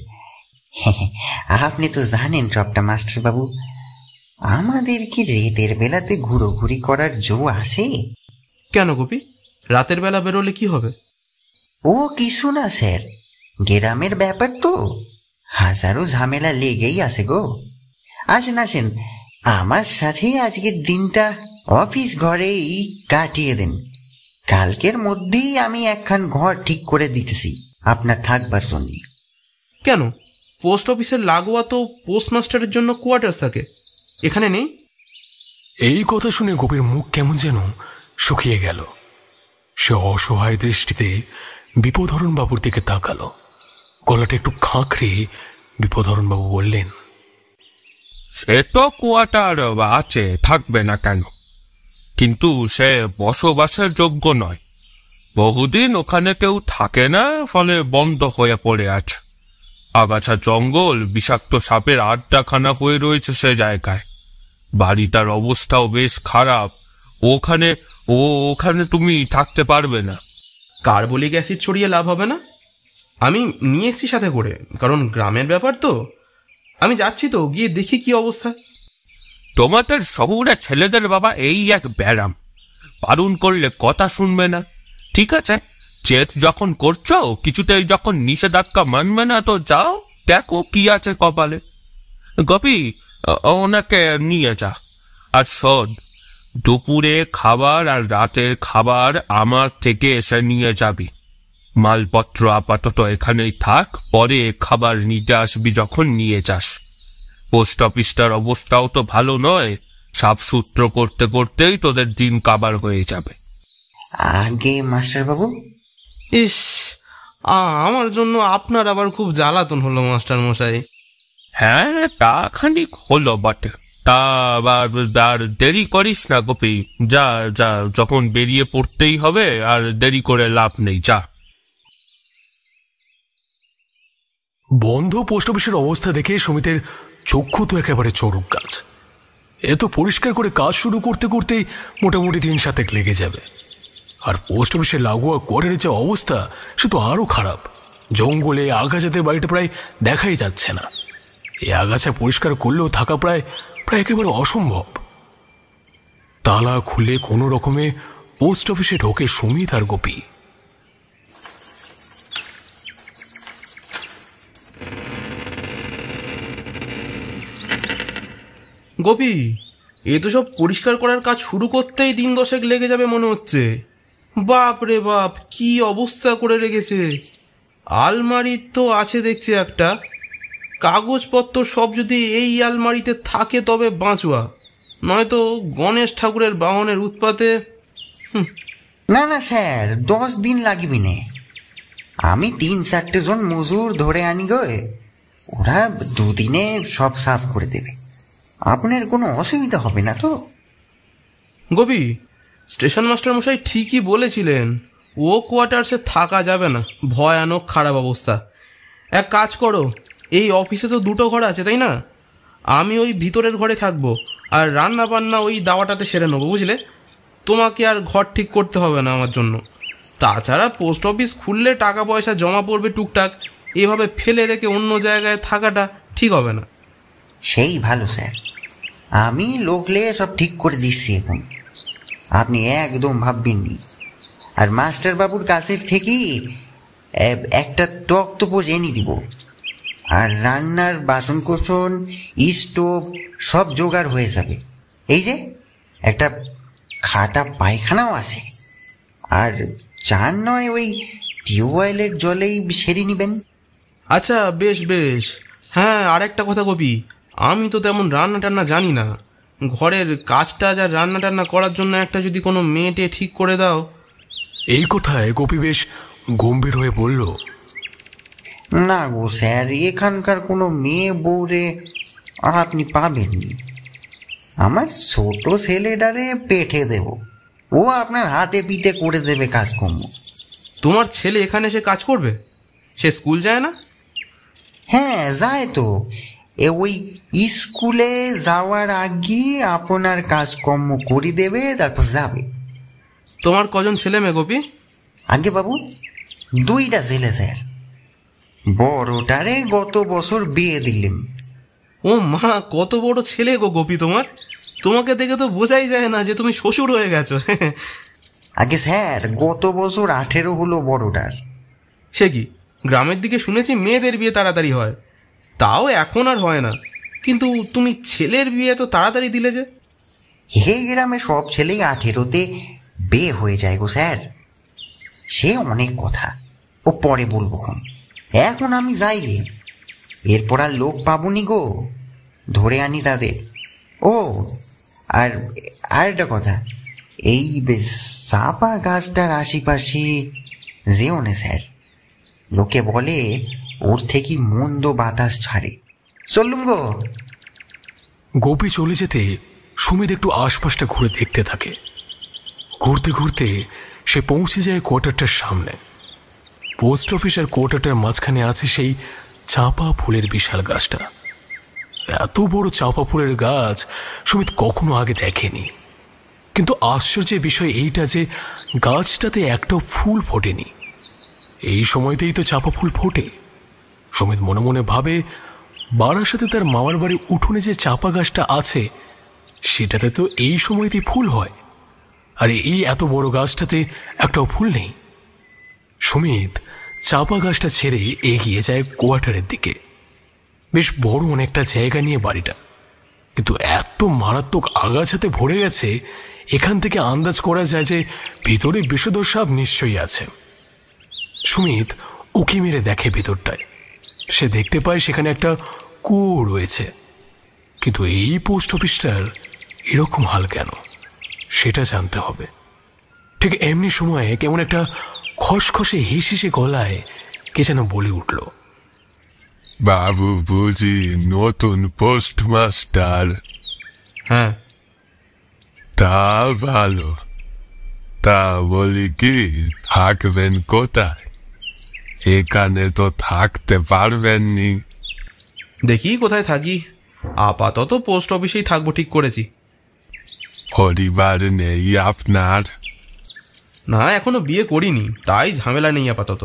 [SPEAKER 8] আপনি তো জানেন সবটা মাস্টার বাবু। আমাদের কি রাতের বেলাতে ঘুরোঘুরি করার জো আসে?
[SPEAKER 3] কেন গোপী, রাতের বেলা বেরোলে কি হবে?
[SPEAKER 8] ও কিছু না স্যার, গ্রামের ব্যাপার তো হাজারো ঝামেলা লেগেই আছে গো। আসেন আসেন, আমার সাথে আজকের দিনটা অফিস ঘরেই কাটিয়ে দেন। কালকের মধ্যেই আমি একখান ঘর ঠিক করে দিতেছি আপনার থাকবার জন্য।
[SPEAKER 3] কেন? পোস্ট অফিসের লাগোয়া তো পোস্টমাস্টারের জন্য কোয়ার্টার্স থাকে, এখানে নেই?
[SPEAKER 2] এই কথা শুনে গোপীর মুখ কেমন যেন শুকিয়ে গেল। সে অসহায় দৃষ্টিতে বিপদহরণ বাবুর দিকে তাকালো। গলাটা একটু খাঁকড়ে বিপদহরণ বাবু বললেন,
[SPEAKER 6] সে তো কোয়ার্টার আছে, থাকবে না কেন? কিন্তু সে বসবাসের যোগ্য নয়। বহুদিন ওখানে কেউ থাকে না, ফলে বন্ধ হয়ে পড়ে আছে। আগাছা জঙ্গল, বিষাক্ত সাপের আড্ডাখানা হয়ে রয়েছে সে জায়গায়। বাড়িটার অবস্থাও বেশ খারাপ। ওখানে তুমি থাকতে পারবে না।
[SPEAKER 3] কার্বলিক অ্যাসিড ছড়িয়ে লাভ হবে না। আমি নিয়ে এসছি সাথে করে, কারণ গ্রামের ব্যাপার তো। আমি যাচ্ছি তো, গিয়ে দেখি কি অবস্থা।
[SPEAKER 6] তোমাদের শহুরে ছেলেদের বাবা এই এক ব্যারাম, বারণ করলে কথা শুনবে না। ঠিক আছে, চেত যখন করছো, কিছুতেই যখন নিষেধাজ্ঞা মানবে না, তো যাও, দেখো কি আছে কপালে। গপি, ওনাকে নিয়ে যা। আর শোন, দুপুরে খাবার আর রাতের খাবার আমার থেকে এসে নিয়ে যাবি। মালপত্র আপাতত এখানেই থাক, পরে খাবার নিতে আসবি যখন নিয়ে যাস। পোস্ট অফিসটার অবস্থাও তো ভালো নয়, সাফসূত্র করতে করতেই তোদের দিন কাবার হয়ে যাবে।
[SPEAKER 8] আগে মাস্টার বাবু।
[SPEAKER 3] ইস, আমার জন্য আপনার আবার খুব জ্বালাতন হলো মাস্টার মশাই।
[SPEAKER 6] হ্যাঁ, তা খানিক হলো বটে। তা আর দেরি করিস না গোপী, যা যা, যখন বেরিয়ে পড়তেই হবে, আর দেরি করে লাভ নেই, যা।
[SPEAKER 2] বন্ধ পোস্ট অফিসের অবস্থা দেখে সুমিতের চক্ষু তো একেবারে চড়ক গাছ। এ তো পরিষ্কার করে কাজ শুরু করতে করতেই মোটামুটি 3-7 লেগে যাবে। আর পোস্ট অফিসে লাগোয়া কোয়ার্টারের যে অবস্থা সে তো আরও খারাপ। জঙ্গলে আগাছাতে বাড়িটা প্রায় দেখাই যাচ্ছে না। এই আগাছা পরিষ্কার করলেও থাকা প্রায় একেবারে অসম্ভব। তালা খুলে কোনো রকমে পোস্ট অফিসে ঢোকে সুমিত আর গোপী।
[SPEAKER 3] গোপী, এ তো সব পরিষ্কার করার কাজ শুরু করতেই 10 লেগে যাবে মনে হচ্ছে। বাপ রে বাপ, কি অবস্থা করে রেখেছে। আলমারি তো আছে দেখছি একটা, কাগজপত্র সব যদি এই আলমারিতে থাকে তবে বাঁচুয়া, নয়তো গণেশ ঠাকুরের বাহনের উৎপাতে।
[SPEAKER 8] না না স্যার, 10 দিন লাগবি না। আমি 3-4টে জন মজুর ধরে আনি গো, ওরা 2 দিনে সব সাফ করে দেবে। আপনার কোনো অসুবিধা হবে না তো?
[SPEAKER 3] গোপী, স্টেশন মাস্টার মশাই ঠিকই বলেছিলেন, ও কোয়ার্টার্সে থাকা যাবে না, ভয়ানক খারাপ অবস্থা। এক কাজ করো, এই অফিসে তো 2টো ঘর আছে তাই না? আমি ওই ভিতরের ঘরে থাকবো, আর রান্না বান্না ওই দাওয়াটাতে সেরে নেবো, বুঝলে? তোমাকে আর ঘর ঠিক করতে হবে না আমার জন্য। তাছাড়া পোস্ট অফিস খুললে টাকা পয়সা জমা পড়বে টুকটাক, এভাবে ফেলে রেখে অন্য জায়গায় থাকাটা ঠিক হবে না।
[SPEAKER 8] সেই ভালো স্যার, আমি লোকলে সব ঠিক করে দিচ্ছি এখন, আপনি একদম ভাববেন নি। আর মাস্টার বাবুর কাছের থেকেই একটা তক্তপোষ এনে দিব, আর রান্নার বাসনকোসন স্টোভ সব জোগাড় হয়ে যাবে। এই যে একটা খাটা পায়খানাও আছে, আর চান নয় ওই টিউবওয়েলের জলেই সেরে নেবেন।
[SPEAKER 3] আচ্ছা, বেশ বেশ। হ্যাঁ, আর একটা কথা গোপী, আমি তো তেমন রান্না টান্না জানি না। ঘরের কাজ টাজ আর রান্না টান্না করার জন্য একটা যদি কোনো মেয়েটে ঠিক করে দাও।
[SPEAKER 2] এই কথায় গোপী বেশ গম্ভীর হয়ে বলল,
[SPEAKER 8] না গো স্যার, এখানকার কোনো মেয়ে বউরে আপনি পাবেননি। আমার ছোট ছেলেটারে পেঠে দেব, ও আপনার হাতে পিতে করে দেবে কাজকর্ম।
[SPEAKER 3] তোমার ছেলে এখানে এসে কাজ করবে? সে স্কুল যায় না?
[SPEAKER 8] হ্যাঁ যায় তো, ওই স্কুলে যাওয়ার আগে আপনার কাজকর্ম করে দেবে, তারপর যাবে।
[SPEAKER 3] তোমার কজন ছেলে মেয়ে গোপী?
[SPEAKER 8] আগে বাবু 2টা ছেলে স্যার, বড়টারে গত বছর বিয়ে দিলেন।
[SPEAKER 3] ও মা, কত বড় ছেলে গো গোপী তোমার! তোমাকে দেখে তো বোঝাই যায় না যে তুমি শ্বশুর হয়ে গেছো।
[SPEAKER 8] আগে স্যার গত বছর 18 হলো বড়টার।
[SPEAKER 3] সে কি, গ্রামের দিকে শুনেছি মেয়েদের বিয়ে তাড়াতাড়ি হয়, তাও এখন আর হয় না, কিন্তু তুমি ছেলের বিয়ে তো তাড়াতাড়ি দিলে যে?
[SPEAKER 8] হে গ্রামে সব ছেলেই 18তে বিয়ে হয়ে যায় গো স্যার। সে অনেক কথা, ও পরে বলবো। এখন আমি যাই রে, এরপর আর লোক পাবনি গো, ধরে আনি তাদের। ও আর একটা কথা, এই চাপা গাছটার আশেপাশে যেও না স্যার, লোকে বলে ওর থেকে মন্দ বাতাস ছাড়ে। চললুম গো।
[SPEAKER 2] গোপী চলে যেতে সুমিত একটু আশপাশটা ঘুরে দেখতে থাকে। ঘুরতে ঘুরতে সে পৌঁছে যায় কোয়ার্টারটার সামনে। পোস্ট অফিস আর কোয়ার্টারটার মাঝখানে আছে সেই চাপা ফুলের বিশাল গাছটা। এত বড় চাপা ফুলের গাছ সুমিত কখনো আগে দেখেনি, কিন্তু আশ্চর্যের বিষয় এইটা যে গাছটাতে একটাও ফুল ফোটেনি। এই সময়তেই তো চাপা ফুল ফোটে। সুমিত মনে মনে ভাবে, বারাসাতে তার মামার বাড়ির উঠোনে যে চাপা গাছটা আছে সেটাতে তো এই সময়তেই ফুল হয়, আর এই এত বড় গাছটাতে একটাও ফুল নেই। সুমিত চাপা গাছটা ছেড়ে এগিয়ে যায় কোয়ার্টারের দিকে। বেশ বড় অনেকটা জায়গা নিয়ে বাড়িটা, কিন্তু এত মারাত্মক আগাছাতে ভরে গেছে এখান থেকে আন্দাজ করা যায় যে ভিতরে বিষধর সাপ নিশ্চয়ই আছে। সুমিত উকি মেরে দেখে ভিতরটায়। সে দেখতে পায় সেখানে একটা কুয়ো রয়েছে, কিন্তু এই পোস্ট অফিসটার এরকম হাল কেন সেটা জানতে হবে। ঠিক এমনি সময়ে কেমন একটা খসখসে হিসিসে গলায় কে যেন বলে উঠল,
[SPEAKER 6] বাবু বুঝি নতুন পোস্টমাস্টার?
[SPEAKER 3] হ্যাঁ।
[SPEAKER 6] তা ভালো। তা বলি কি, থাকবেন কোথায়? এখানে তো থাকতে পারবেননি।
[SPEAKER 3] দেখি কোথায় থাকি, আপাতত পোস্ট অফিসেই থাকবো ঠিক করেছি।
[SPEAKER 6] পরিবার নেই আপনার?
[SPEAKER 3] না, এখনো বিয়ে করিনি, তাই ঝামেলা নেই আপাতত।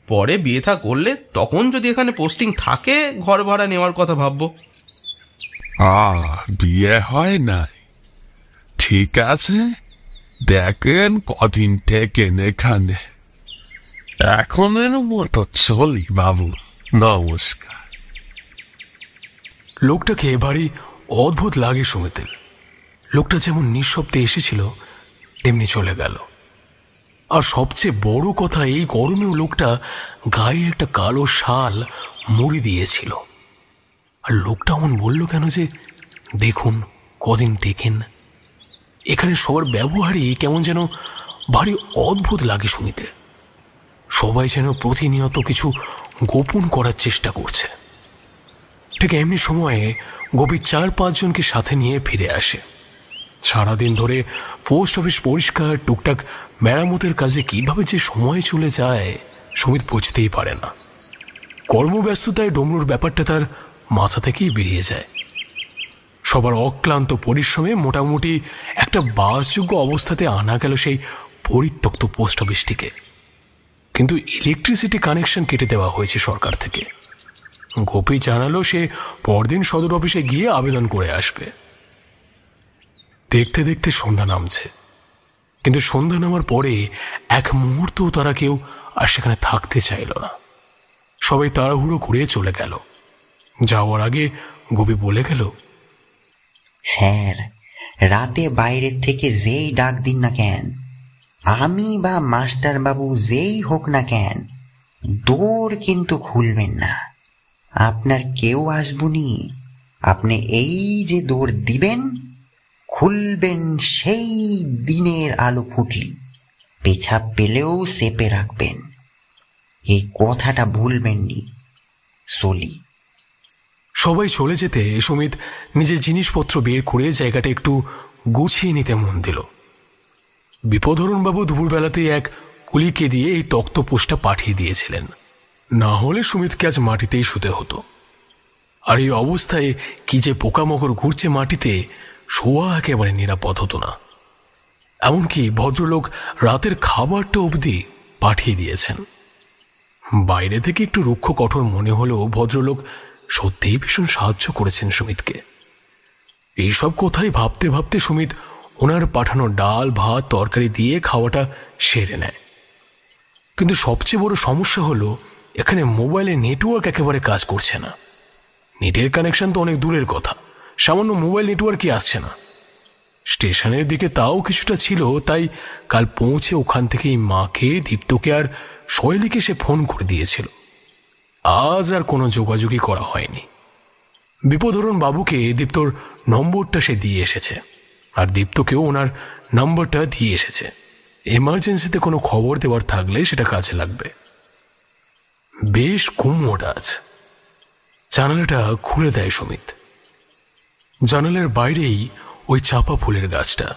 [SPEAKER 3] পরে বিয়ে থা করলে তখন যদি এখানে পোস্টিং থাকে ঘর ভাড়া নেওয়ার কথা ভাববো।
[SPEAKER 6] বিয়ে হয় নাই? ঠিক আছে, দেখেন কদিন থেকেন এখানে। এখনের মতো চলি বাবু, নমস্কার।
[SPEAKER 2] লোকটাকে এবারই অদ্ভুত লাগে সুমিতের। লোকটা যেমন নিঃশব্দে এসেছিল তেমনি চলে গেল। আর সবচেয়ে বড় কথা, এই গরমেও লোকটা গায়ে একটা কালো শাল মুড়ি দিয়েছিল। আর লোকটা এমন বলল কেন যে দেখুন কদিন টেকেন। এখানে সবার ব্যবহারই কেমন যেন ভারী অদ্ভুত লাগে সুমিতের। সবাই যেন প্রতিনিয়ত কিছু গোপন করার চেষ্টা করছে। ঠিক এমনি সময়ে গোপী 4-5 জনকে সাথে নিয়ে ফিরে আসে। সারাদিন ধরে পোস্ট অফিস পরিষ্কার, টুকটাক মেরামতের কাজে কিভাবে যে সময় চলে যায় সুমিত বুঝতেই পারে না। কর্মব্যস্ততায় ডমরুর ব্যাপারটা তার মাথা থেকেই বেরিয়ে যায়। সবার অক্লান্ত পরিশ্রমে মোটামুটি একটা বাসযোগ্য অবস্থাতে আনা গেল সেই পরিত্যক্ত পোস্ট অফিসটিকে। কিন্তু ইলেকট্রিসিটি কানেকশন কেটে দেওয়া হয়েছে সরকার থেকে। গোপী জানালো সে পরদিন সদর অফিসে গিয়ে আবেদন করে আসবে। দেখতে দেখতে সন্ধ্যা নামছে, কিন্তু সন্ধ্যা নামার পরে এক মুহূর্তও তারা কেউ আর সেখানে থাকতে চাইল না। সবাই তাড়াহুড়ো করে চলে গেল। যাওয়ার আগে গোপী বলে গেল,
[SPEAKER 8] স্যার, রাতে বাইরের থেকে যেই ডাক দিন না কেন, আমি বা মাস্টার বাবু যেই হোক না কেন, দৌড় কিন্তু খুলবেন না। আপনার কেউ আসবুনি, আপনি এই যে দৌড় দিবেন, খুলবেন সেই দিনের আলো ফুটলি, পেছাব পেলেও চেপে রাখবেন। এই কথাটা ভুলবেননি। চলি।
[SPEAKER 2] সবাই চলে যেতে সুমিত নিজের জিনিসপত্র বের করে জায়গাটা একটু গুছিয়ে নিতে মন দিল। বিপদহরণবাবু দুপুরবেলাতেই এক কুলিকে দিয়ে এই তক্তপোষটা পাঠিয়ে দিয়েছিলেন, না হলে সুমিতকে আজ মাটিতেই শুতে হতো। আর এই অবস্থায় কি যে পোকামাকড় ঘুরছে মাটিতে, শোয়া একেবারে নিরাপদ হতো না। এমনকি ভদ্রলোক রাতের খাবারটা অবধি পাঠিয়ে দিয়েছেন। বাইরে থেকে একটু রুক্ষ কঠোর মনে হলেও ভদ্রলোক সত্যিই ভীষণ সাহায্য করেছেন সুমিতকে। এইসব কথাই ভাবতে ভাবতে সুমিত ওনার পাঠানো ডাল ভাত তরকারি দিয়ে খাওয়াটা সেরে নেয়। কিন্তু সবচেয়ে বড় সমস্যা হলো এখানে মোবাইলে নেটওয়ার্ক একেবারে কাজ করছে না। নেটের কানেকশন তো অনেক দূরের কথা, সামান্য মোবাইল নেটওয়ার্কই আসছে না। স্টেশনের দিকে তাও কিছুটা ছিল, তাই কাল পৌঁছে ওখান থেকেই মাকে, দীপ্তকে আর শৈলীকে সে ফোন করে দিয়েছিল। আজ আর কোনো যোগাযোগই করা হয়নি। বিপদহরণ বাবুকে দীপ্তর নম্বরটা সে দিয়ে এসেছে, আর দীপ্তকেও ওনার নম্বরটা দিয়ে এসেছে। এমার্জেন্সিতে কোনো খবর দেওয়ার থাকলে সেটা কাজে লাগবে। বেশ কুমোট আজ। জানালাটা খুলে দেয় সুমিত। জানালার বাইরেই ওই চাপা ফুলের গাছটা।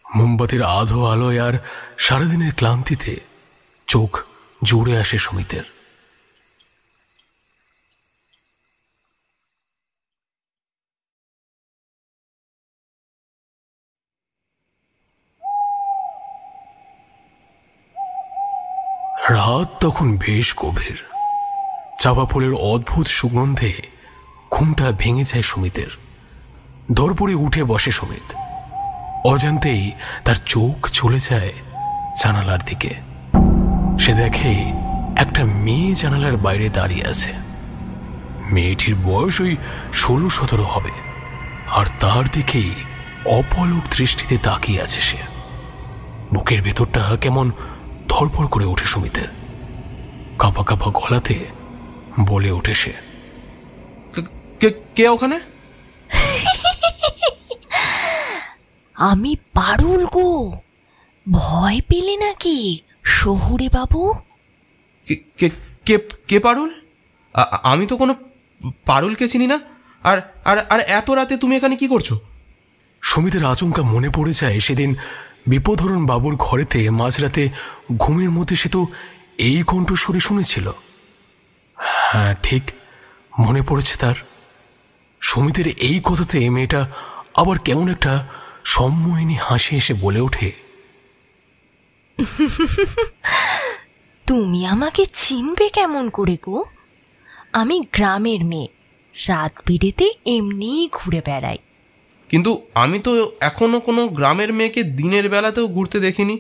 [SPEAKER 2] মোমবাতির আধো আলোয় আর সারাদিনের ক্লান্তিতে চোখ জুড়ে আসে সুমিতের। রাত তখন বেশ গভীর। চাপা ফুলের অদ্ভুত সুগন্ধে ঘুমটা ভেঙে যায় সুমিতের। ধরপড়ে উঠে বসে সুমিত। অজান্তেই তার চোখ চলে যায় জানালার দিকে। সে দেখে একটা মেয়ে জানালার বাইরে দাঁড়িয়ে আছে। মেয়েটির বয়স ওই 16-17 হবে, আর তার দিকেই অপলক দৃষ্টিতে তাকিয়ে আছে সে। বুকের ভেতরটা কেমন ধরপড় করে ওঠে সুমিতের। কাঁপা কাঁপা গলাতে বলে ওঠে সে,
[SPEAKER 3] কে ওখানে?
[SPEAKER 7] আমি পারুল গো, ভয় পেলে নাকি শহুরে বাবু?
[SPEAKER 3] কে পারুল? আমি তো কোনো পারুলকে চিনি না। আর আর আর এত রাতে তুমি এখানে কি করছো?
[SPEAKER 2] সুমিতের আচমকা মনে পড়ে যায় সেদিন বিপদহরণ বাবুর ঘরেতে মাঝরাতে ঘুমের মধ্যে সে তো এই কণ্ঠস্বরে শুনেছিল। হ্যাঁ, ঠিক মনে পড়েছে তার। সুমিতের এই কথাতে মেয়েটা আবার কেমন একটা সম্মোহিনী হাসি এসে বলে ওঠে,
[SPEAKER 7] তুমি আমাকে চিনবে কেমন করে গো? আমি গ্রামের মেয়ে, রাত বিরেতে এমনিই ঘুরে বেড়াই।
[SPEAKER 3] কিন্তু আমি তো এখনো কোনো গ্রামের মেয়েকে দিনের বেলাতেও ঘুরতে দেখিনি।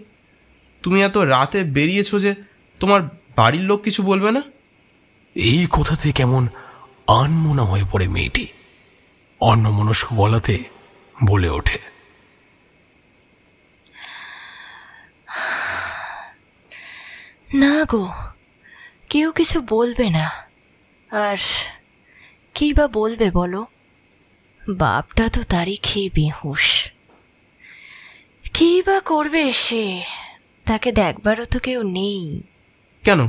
[SPEAKER 3] তুমি এত রাতে বেরিয়েছো যে তোমার বাড়ির লোক কিছু বলবে না?
[SPEAKER 2] এই কথাতে কেমন আনমনা হয়ে পড়ে মেয়েটি। অন্যমনস্ক গলাতে বলে ওঠে,
[SPEAKER 7] না গো, কেউ কিছু বলবে না। আর কি বা বলবে বলো? বাপটা তো তারই খেয়ে বেহুশ। কি বা করবে সে? তাকে দেখবারও তো কেউ নেই।
[SPEAKER 3] কেন,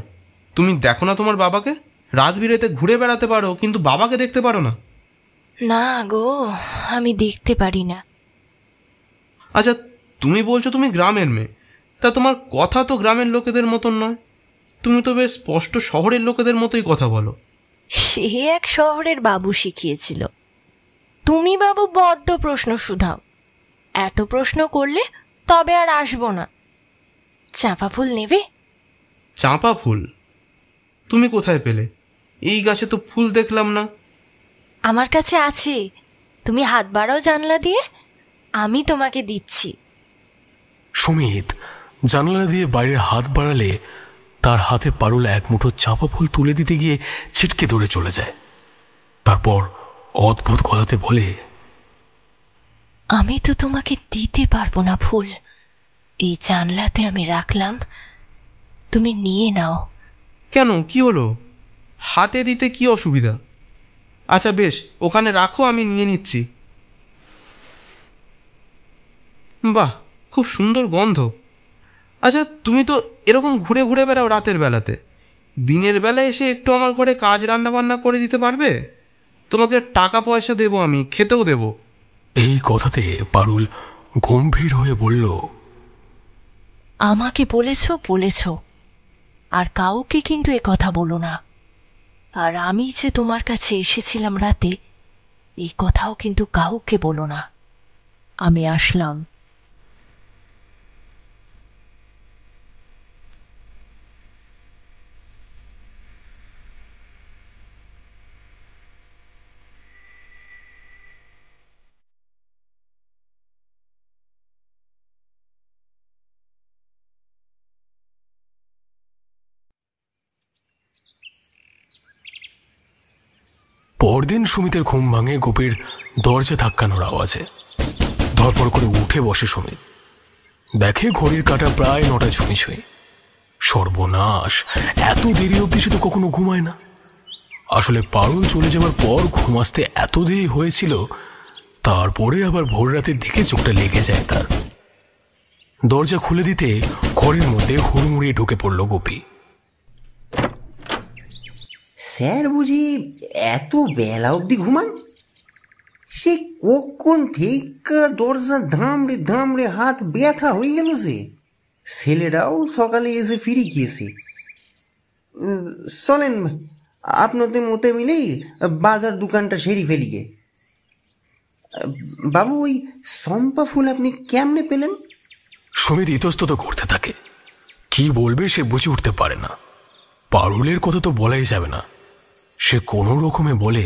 [SPEAKER 3] তুমি দেখো না তোমার বাবাকে? রাত বিরেতে ঘুরে বেড়াতে পারো, কিন্তু বাবাকে দেখতে পারো না?
[SPEAKER 7] না গো, আমি দেখতে পারি না।
[SPEAKER 3] আচ্ছা, তুমি বলছো তুমি গ্রামের মেয়ে, তা তোমার কথা তো গ্রামের লোকেদের মতন নয়। তুমি তো বেশ স্পষ্ট শহরের লোকেদের মতোই কথা বলো।
[SPEAKER 7] সে এক শহরের বাবু শিখিয়েছিল। তুমি বাবু বড্ড প্রশ্ন শুধাও। এত প্রশ্ন করলে তবে আর আসবো না। চাঁপা ফুল নেবে?
[SPEAKER 3] চাঁপা ফুল তুমি কোথায় পেলে? এই গাছে তো ফুল দেখলাম না।
[SPEAKER 7] আমার কাছে আছে, তুমি হাত বাড়াও জানলা দিয়ে, আমি তোমাকে দিচ্ছি।
[SPEAKER 2] সুমিত জানালা দিয়ে বাইরের হাত বাড়ালে তার হাতে পারুল এক মুঠো চাঁপা ফুল তুলে দিতে গিয়ে ছিটকে দৌড়ে চলে যায়। তারপর অদ্ভুত গলাতে বলে,
[SPEAKER 7] আমি তো তোমাকে দিতে পারবো না ফুল। এই জানলাতে আমি রাখলাম, তুমি নিয়ে নাও।
[SPEAKER 3] কেন, কি হলো? হাতে দিতে কি অসুবিধা? আচ্ছা বেশ, ওখানে রাখো, আমি নিয়ে নিচ্ছি। বাহ, খুব সুন্দর গন্ধ। আচ্ছা, তুমি তো এরকম ঘুরে ঘুরে বেড়াও রাতের বেলাতে, দিনের বেলায় এসে একটু আমার ঘরে কাজ রান্না বান্না করে দিতে পারবে? তোমাকে টাকা পয়সা দেবো, আমি খেতেও দেবো।
[SPEAKER 2] এই কথাতে পারুল গম্ভীর হয়ে বলল,
[SPEAKER 7] আমাকে বলেছ, আর কাউকে কিন্তু এ কথা বলো না। আর আমি যে তোমার কাছে এসেছিলাম রাতে, এই কথাও কিন্তু কাউকে বলো না। আমি আসলাম।
[SPEAKER 2] পরদিন সুমিতের ঘুম ভাঙে গোপীর দরজা ধাক্কানোর আওয়াজে। ধরপড় করে উঠে বসে সুমিত, দেখে ঘড়ির কাঁটা প্রায় 9টা ছুঁই ছুঁই। সর্বনাশ, এত দেরি অবধি সে তো কখনো ঘুমায় না। আসলে পারুল চলে যাওয়ার পর ঘুম আসতে এত দেরি হয়েছিল, তারপরে আবার ভোর রাতের দিকে চোখটা লেগে যায় তার। দরজা খুলে দিতে ঘরের মধ্যে হুড়মুড়িয়ে ঢুকে পড়ল গোপী।
[SPEAKER 8] স্যার বুঝি এত বেলা অবধি ঘুমান? সে কখন থেকে দরজা ধামড়ে ধামড়ে হাত ব্যথা হয়ে গেল। ছেলেরাও সকালে এসে ফিরে গিয়েছে। চলেন আপনাদের মতে মিলেই বাজার দোকানটা সেরি ফেলিয়ে। বাবু, ওই চম্পা ফুল আপনি কেমনে পেলেন?
[SPEAKER 2] সুমিত ইতস্তত করতে থাকে। কি বলবে সে বুঝে উঠতে পারে না। পারুলের কথা তো বলাই যাবে না। সে কোনো রকমে বলে,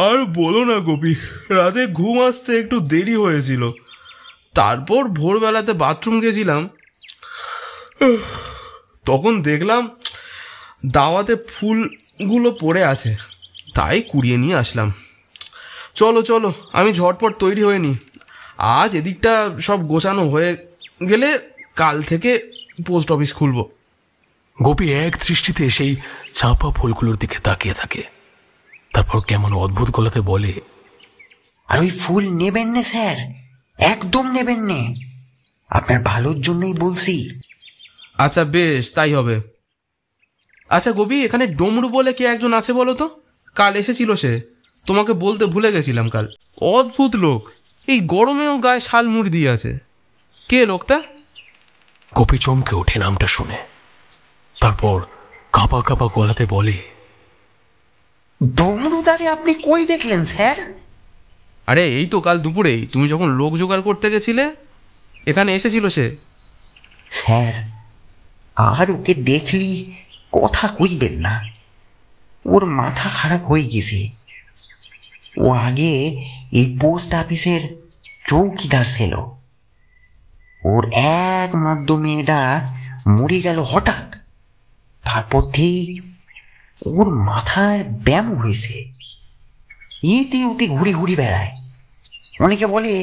[SPEAKER 3] আর বলো না গোপী, রাতে ঘুম আসতে একটু দেরি হয়েছিল। তারপর ভোরবেলাতে বাথরুম গেছিলাম, তখন দেখলাম দাওয়াতে ফুলগুলো পড়ে আছে, তাই কুড়িয়ে নিয়ে আসলাম। চলো চলো, আমি ঝটপট তৈরি হয়ে নি। আজ এদিকটা সব গোছানো হয়ে গেলে কাল থেকে পোস্ট অফিস খুলব।
[SPEAKER 2] গোপী এক দৃষ্টিতে সেই চাপা ফুলগুলোর দিকে তাকিয়ে থাকে। তারপর কেমন অদ্ভুত গলাতে বলে,
[SPEAKER 8] আর ওই ফুল নেবেন না স্যার, একদম নেবেন না। আপনার ভালোর জন্যই বলছি।
[SPEAKER 3] আচ্ছা বেশ, তাই হবে। আচ্ছা গোপী, এখানে ডমরু বলে কে একজন আছে বলো তো? কাল এসেছিল সে, তোমাকে বলতে ভুলে গেছিলাম কাল। অদ্ভুত লোক, এই গরমেও গায়ে শাল মুড়ি দিয়ে আছে। কে লোকটা?
[SPEAKER 2] গোপী চমকে ওঠে নামটা শুনে। তারপর কাঁপা কাঁপা গলাতে বলে,
[SPEAKER 8] ডমরুদারে আপনি কই দেখলেন স্যার?
[SPEAKER 3] আরে এই তো কাল দুপুরেই তুমি যখন লোক জোগাড় করতে গেছিলে এখানে এসেছিল সে।
[SPEAKER 8] স্যার, আর ওকে দেখলি কথা কইবেন না, ওর মাথা খারাপ হয়ে গেছে। ও আগে এই পোস্ট অফিসের চৌকিদার ছিল। ওর একমাত্র মেয়েটা মরে গেল হঠাৎ, তারপর থেকে ওর মাথার ব্যায়াম হয়েছে, এতে ওতে ঘুরে ঘুরে বেড়ায়। অনেকে বলে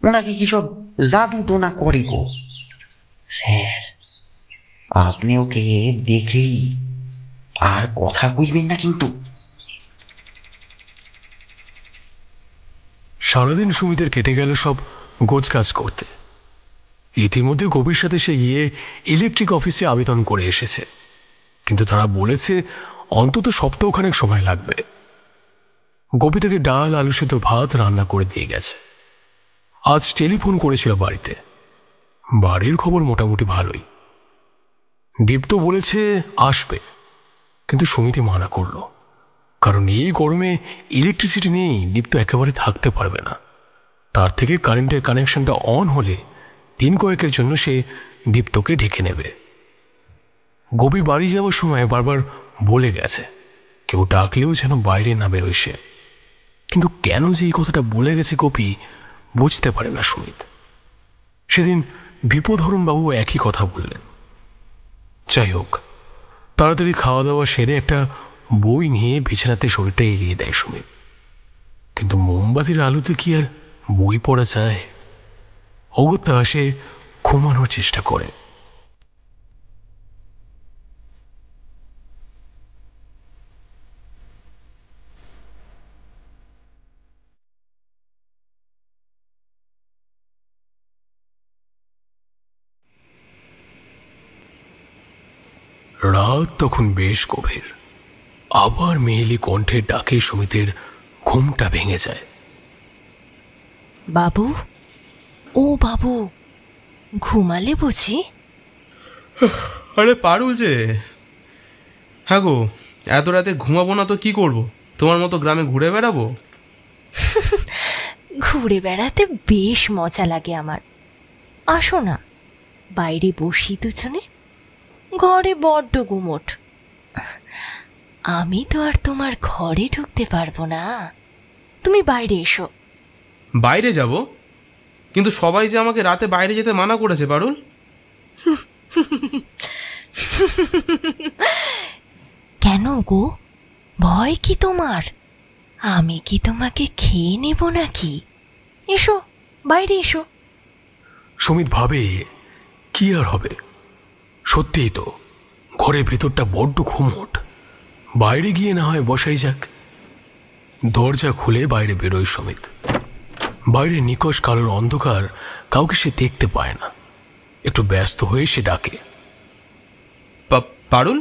[SPEAKER 8] ওনাকে কি সব জাদু টোনা করে গো। স্যার, আপনি ওকে দেখেই আর কথা কইবেন না কিন্তু।
[SPEAKER 2] সারাদিন সুমিতের কেটে গেল সব গোছকাজ করতে। ইতিমধ্যে গভীর সাথে সে গিয়ে ইলেকট্রিক অফিসে আবেদন করে এসেছে, কিন্তু তারা বলেছে অন্তত সপ্তাহখানেক সময় লাগবে। গোপী থেকে ডাল আলু সেদ্ধ ভাত রান্না করে দিয়ে গেছে। আজ টেলিফোন করেছিল বাড়িতে। বাড়ির খবর মোটামুটি ভালোই। দীপ্ত বলেছে আসবে, কিন্তু সুমিতি মানা করলো, কারণ এই গরমে ইলেকট্রিসিটি নেই, দীপ্ত একেবারে থাকতে পারবে না। তার থেকে কারেন্টের কানেকশনটা অন হলে দিন কয়েকের জন্য সে দীপ্তকে ঢেকে নেবে। গোপী বাড়ি যাওয়ার সময় বারবার বলে গেছে কেউ ডাকলেও যেন বাইরে না বেরোয় সে। কিন্তু কেন যে এই কথাটা বলে গেছে গোপী বুঝতে পারে না সুমিত। সেদিন বিপদহরণ বাবু একই কথা বললেন। যাই হোক, তাড়াতাড়ি খাওয়া দাওয়া সেরে একটা বই নিয়ে বিছানাতে শরীরটা এড়িয়ে দেয় সুমিত। কিন্তু মোমবাতির আলোতে কি আর বই পড়া যায়? অগত্যা সে ঘুমানোর চেষ্টা করে। রাত তখন বেশ গভীর। আবার মেয়েলি কণ্ঠের ডাকে সুমিতের ঘুমটা ভেঙে যায়।
[SPEAKER 7] বাবু, ও বাবু, ঘুমালে বুঝি?
[SPEAKER 3] আরে পারুল যে। হ্যাঁ গো, এত রাতে ঘুমাবো না তো কি করব? তোমার মতো গ্রামে ঘুরে বেড়াবো?
[SPEAKER 7] ঘুরে বেড়াতে বেশ মজা লাগে আমার। আসো না, বাইরে বসি দুজনে। ঘরে বড্ড গুমোট। আমি তো আর তোমার ঘরে ঢুকতে পারবো না, তুমি বাইরে এসো।
[SPEAKER 3] বাইরে যাব? কিন্তু সবাই যে আমাকে রাতে বাইরে যেতে মানা করেছে পারুল।
[SPEAKER 7] কেন গো, ভয় কি তোমার? আমি কি তোমাকে খেয়ে নেব নাকি? এসো, বাইরে এসো।
[SPEAKER 2] সুমিত ভাবে কি আর হবে, সত্যিই তো ঘরের ভেতরটা বড্ড ঘুমোট, বাইরে গিয়ে না হয় বসাই যাক। দরজা খুলে বাইরে বেরোয় সুমিত। বাইরে নিকশ কালোর অন্ধকার, কাউকে সে দেখতে পায় না। একটু ব্যস্ত হয়ে সে ডাকে,
[SPEAKER 3] পারুল,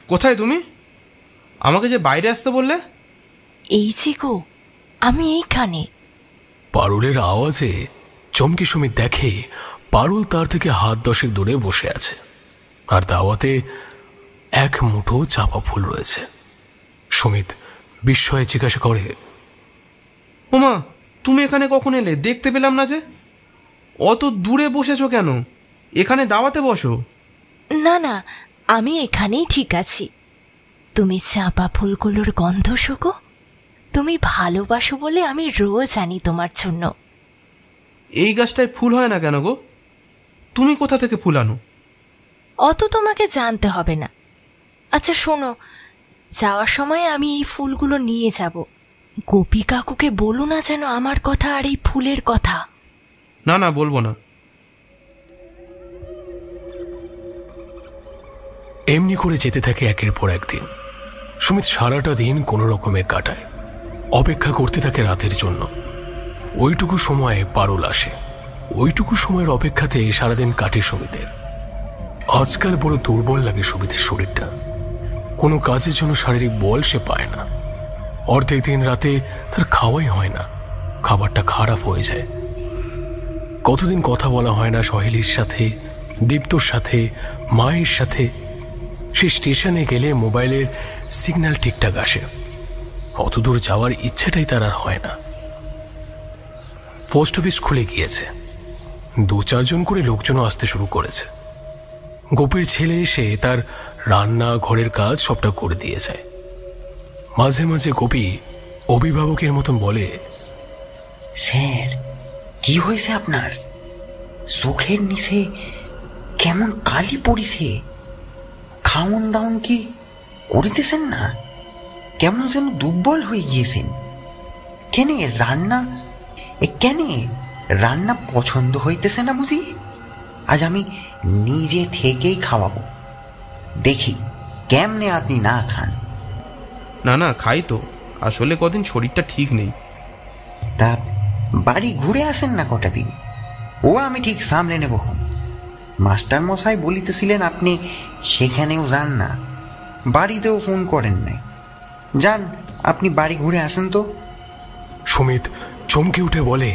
[SPEAKER 3] কোথায় তুমি? আমাকে যে বাইরে আসতে বললে।
[SPEAKER 7] এই যে গো, আমি এইখানে।
[SPEAKER 2] পারুলের আওয়াজে চমকে সুমিত দেখে পারুল তার থেকে হাত 10 দূরে বসে আছে, আর দাওয়াতে এক মুঠো চাপা ফুল রয়েছে। সুমিত বিস্ময়ে জিজ্ঞাসা করে,
[SPEAKER 3] ওমা, তুমি এখানে কখন এলে? দেখতে পেলাম না যে। অত দূরে বসেছো কেন? এখানে দাওয়াতে বসো।
[SPEAKER 7] না না, আমি এখানেই ঠিক আছি। তুমি চাপা ফুলগুলোর গন্ধ শোকো। তুমি ভালোবাসো বলে আমি রোজ আনি তোমার জন্য।
[SPEAKER 3] এই গাছটায় ফুল হয় না কেন গো? তুমি কোথা থেকে ফুল আনো?
[SPEAKER 7] অত তোমাকে জানতে হবে না। আচ্ছা শোনো, যাওয়ার সময় আমি এই ফুলগুলো নিয়ে যাব। গোপী কাকুকে বলো না যেন আমার কথা আর এই ফুলের কথা।
[SPEAKER 3] না না, বলবো না।
[SPEAKER 2] এমনি করে যেতে থাকে একের পর একদিন। সুমিত সারাটা দিন কোনো রকমে কাটায়, অপেক্ষা করতে থাকে রাতের জন্য। ওইটুকু সময়ে পারুল আসে। ওইটুকু সময়ের অপেক্ষাতে সারাদিন কাটে সুমিতের। আজকাল বড় দুর্বল লাগে সুমিতের শরীরটা। কোনো কাজের জন্য শারীরিক বল সে পায় না। অর্ধেক দিন রাতে তার খাওয়াই হয় না, খাবারটা খারাপ হয়ে যায়। কতদিন কথা বলা হয় না সহেলির সাথে, দীপ্তর সাথে, মায়ের সাথে। সে স্টেশনে গেলে মোবাইলের সিগন্যাল ঠিকঠাক আসে, অতদূর যাওয়ার ইচ্ছেটাই তার আর হয় না। পোস্ট অফিস খুলে গিয়েছে, 2-4 জন করে লোকজনও আসতে শুরু করেছে। গোপীর ছেলে এসে তার রান্না ঘরের কাজ সবটা করে দিয়ে যায়। মাঝে মাঝে গোপী অভিভাবকের মতন বলে,
[SPEAKER 8] স্যার কি হয়েছে আপনার? চোখের নিচে কেমন কালি পড়িছে? খাওন দাওন কি করিতেছেন না? কেমন যেন দুর্বল হয়ে গিয়েছেন। কেন রান্না পছন্দ হইতেছে না বুঝি? আজ আমি নিজে থেকেই খাওয়াবো, দেখি কেমনে আপনি না খান।
[SPEAKER 3] না না, খাই তো, আসলে কদিন শরীরটা ঠিক নেই।
[SPEAKER 8] তা বাড়ি ঘুরে আসেন না কটা দিন, ও আমি ঠিক সামলে নেব। মাস্টার মশাই বলিতেছিলেন আপনি সেখানেও যান না, বাড়িতেও ফোন করেন নাই। যান, আপনি বাড়ি ঘুরে আসেন তো।
[SPEAKER 2] সুমিত চমকে উঠে বলে,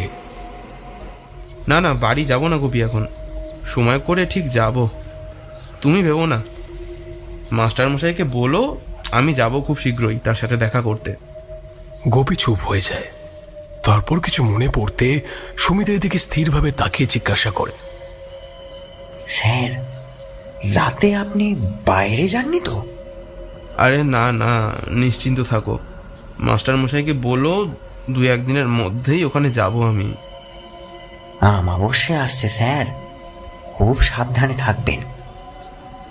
[SPEAKER 3] না না, বাড়ি যাব না গোপী, এখন সময় করে ঠিক যাব। তুমি ভেবো না, মাস্টার মশাইকে বলো আমি যাব খুব শীঘ্রই তার সাথে দেখা করতে।
[SPEAKER 2] গোপী চুপ হয়ে যায়। তারপর কিছু মনে পড়তে সুমিতের দিকে স্থিরভাবে তাকিয়ে জিজ্ঞাসা করে,
[SPEAKER 8] স্যার রাতে আপনি বাইরে যাননি তো?
[SPEAKER 3] আরে না না, নিশ্চিন্ত থাকো, মাস্টার মশাইকে বলো 2-1 দিনের মধ্যেই ওখানে যাব আমি।
[SPEAKER 8] অমাবস্যা আসছে স্যার, খুব সাবধানে থাকবেন।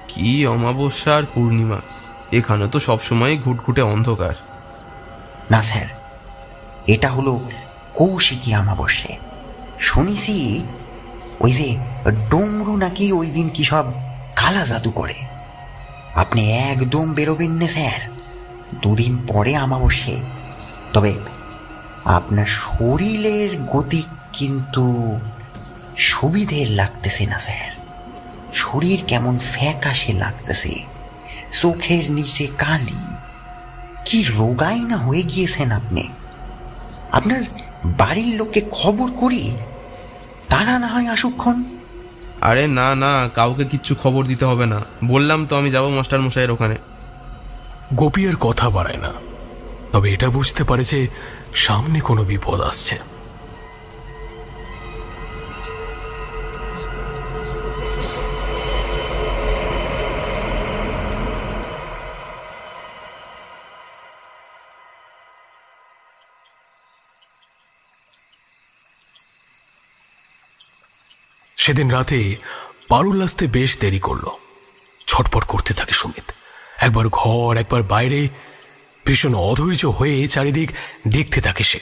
[SPEAKER 3] কি অমাবস্যা আর পূর্ণিমা, এখানে তো সবসময় ঘুটঘুটে অন্ধকার।
[SPEAKER 8] না স্যার, এটা হলো কৌশিকী অমাবস্যা। শুনেছি ওই যে ডমরু নাকি ওই দিন কি সব কালা জাদু করে। আপনি একদম বেরোবেন না স্যার, 2 দিন পরে অমাবস্যা। তবে আপনার শরীরের গতি কিন্তু সুবিধের লাগতেছে না স্যার। শরীর কেমন ফ্যাকাশে লাগতেছে, চোখের নিচে কালি, কি রোগাই না হয়ে গিয়েছেন আপনি। আপনার বাড়ির লোককে খবর করি, তারা না হয় আসুক্ষণ।
[SPEAKER 3] আরে না না, কাউকে কিচ্ছু খবর দিতে হবে না, বললাম তো আমি যাব মাস্টার মশাইয়ের ওখানে।
[SPEAKER 2] গোপী আর কথা বাড়ায় না, তবে এটা বুঝতে পারে যে সামনে কোনো বিপদ আসছে। সেদিন রাতে পারুল আসতে বেশ দেরি করলো। ছটপট করতে থাকে সুমিত, একবার ঘর একবার বাইরে, ভীষণ অধৈর্য হয়ে চারিদিক দেখতে থাকে সে।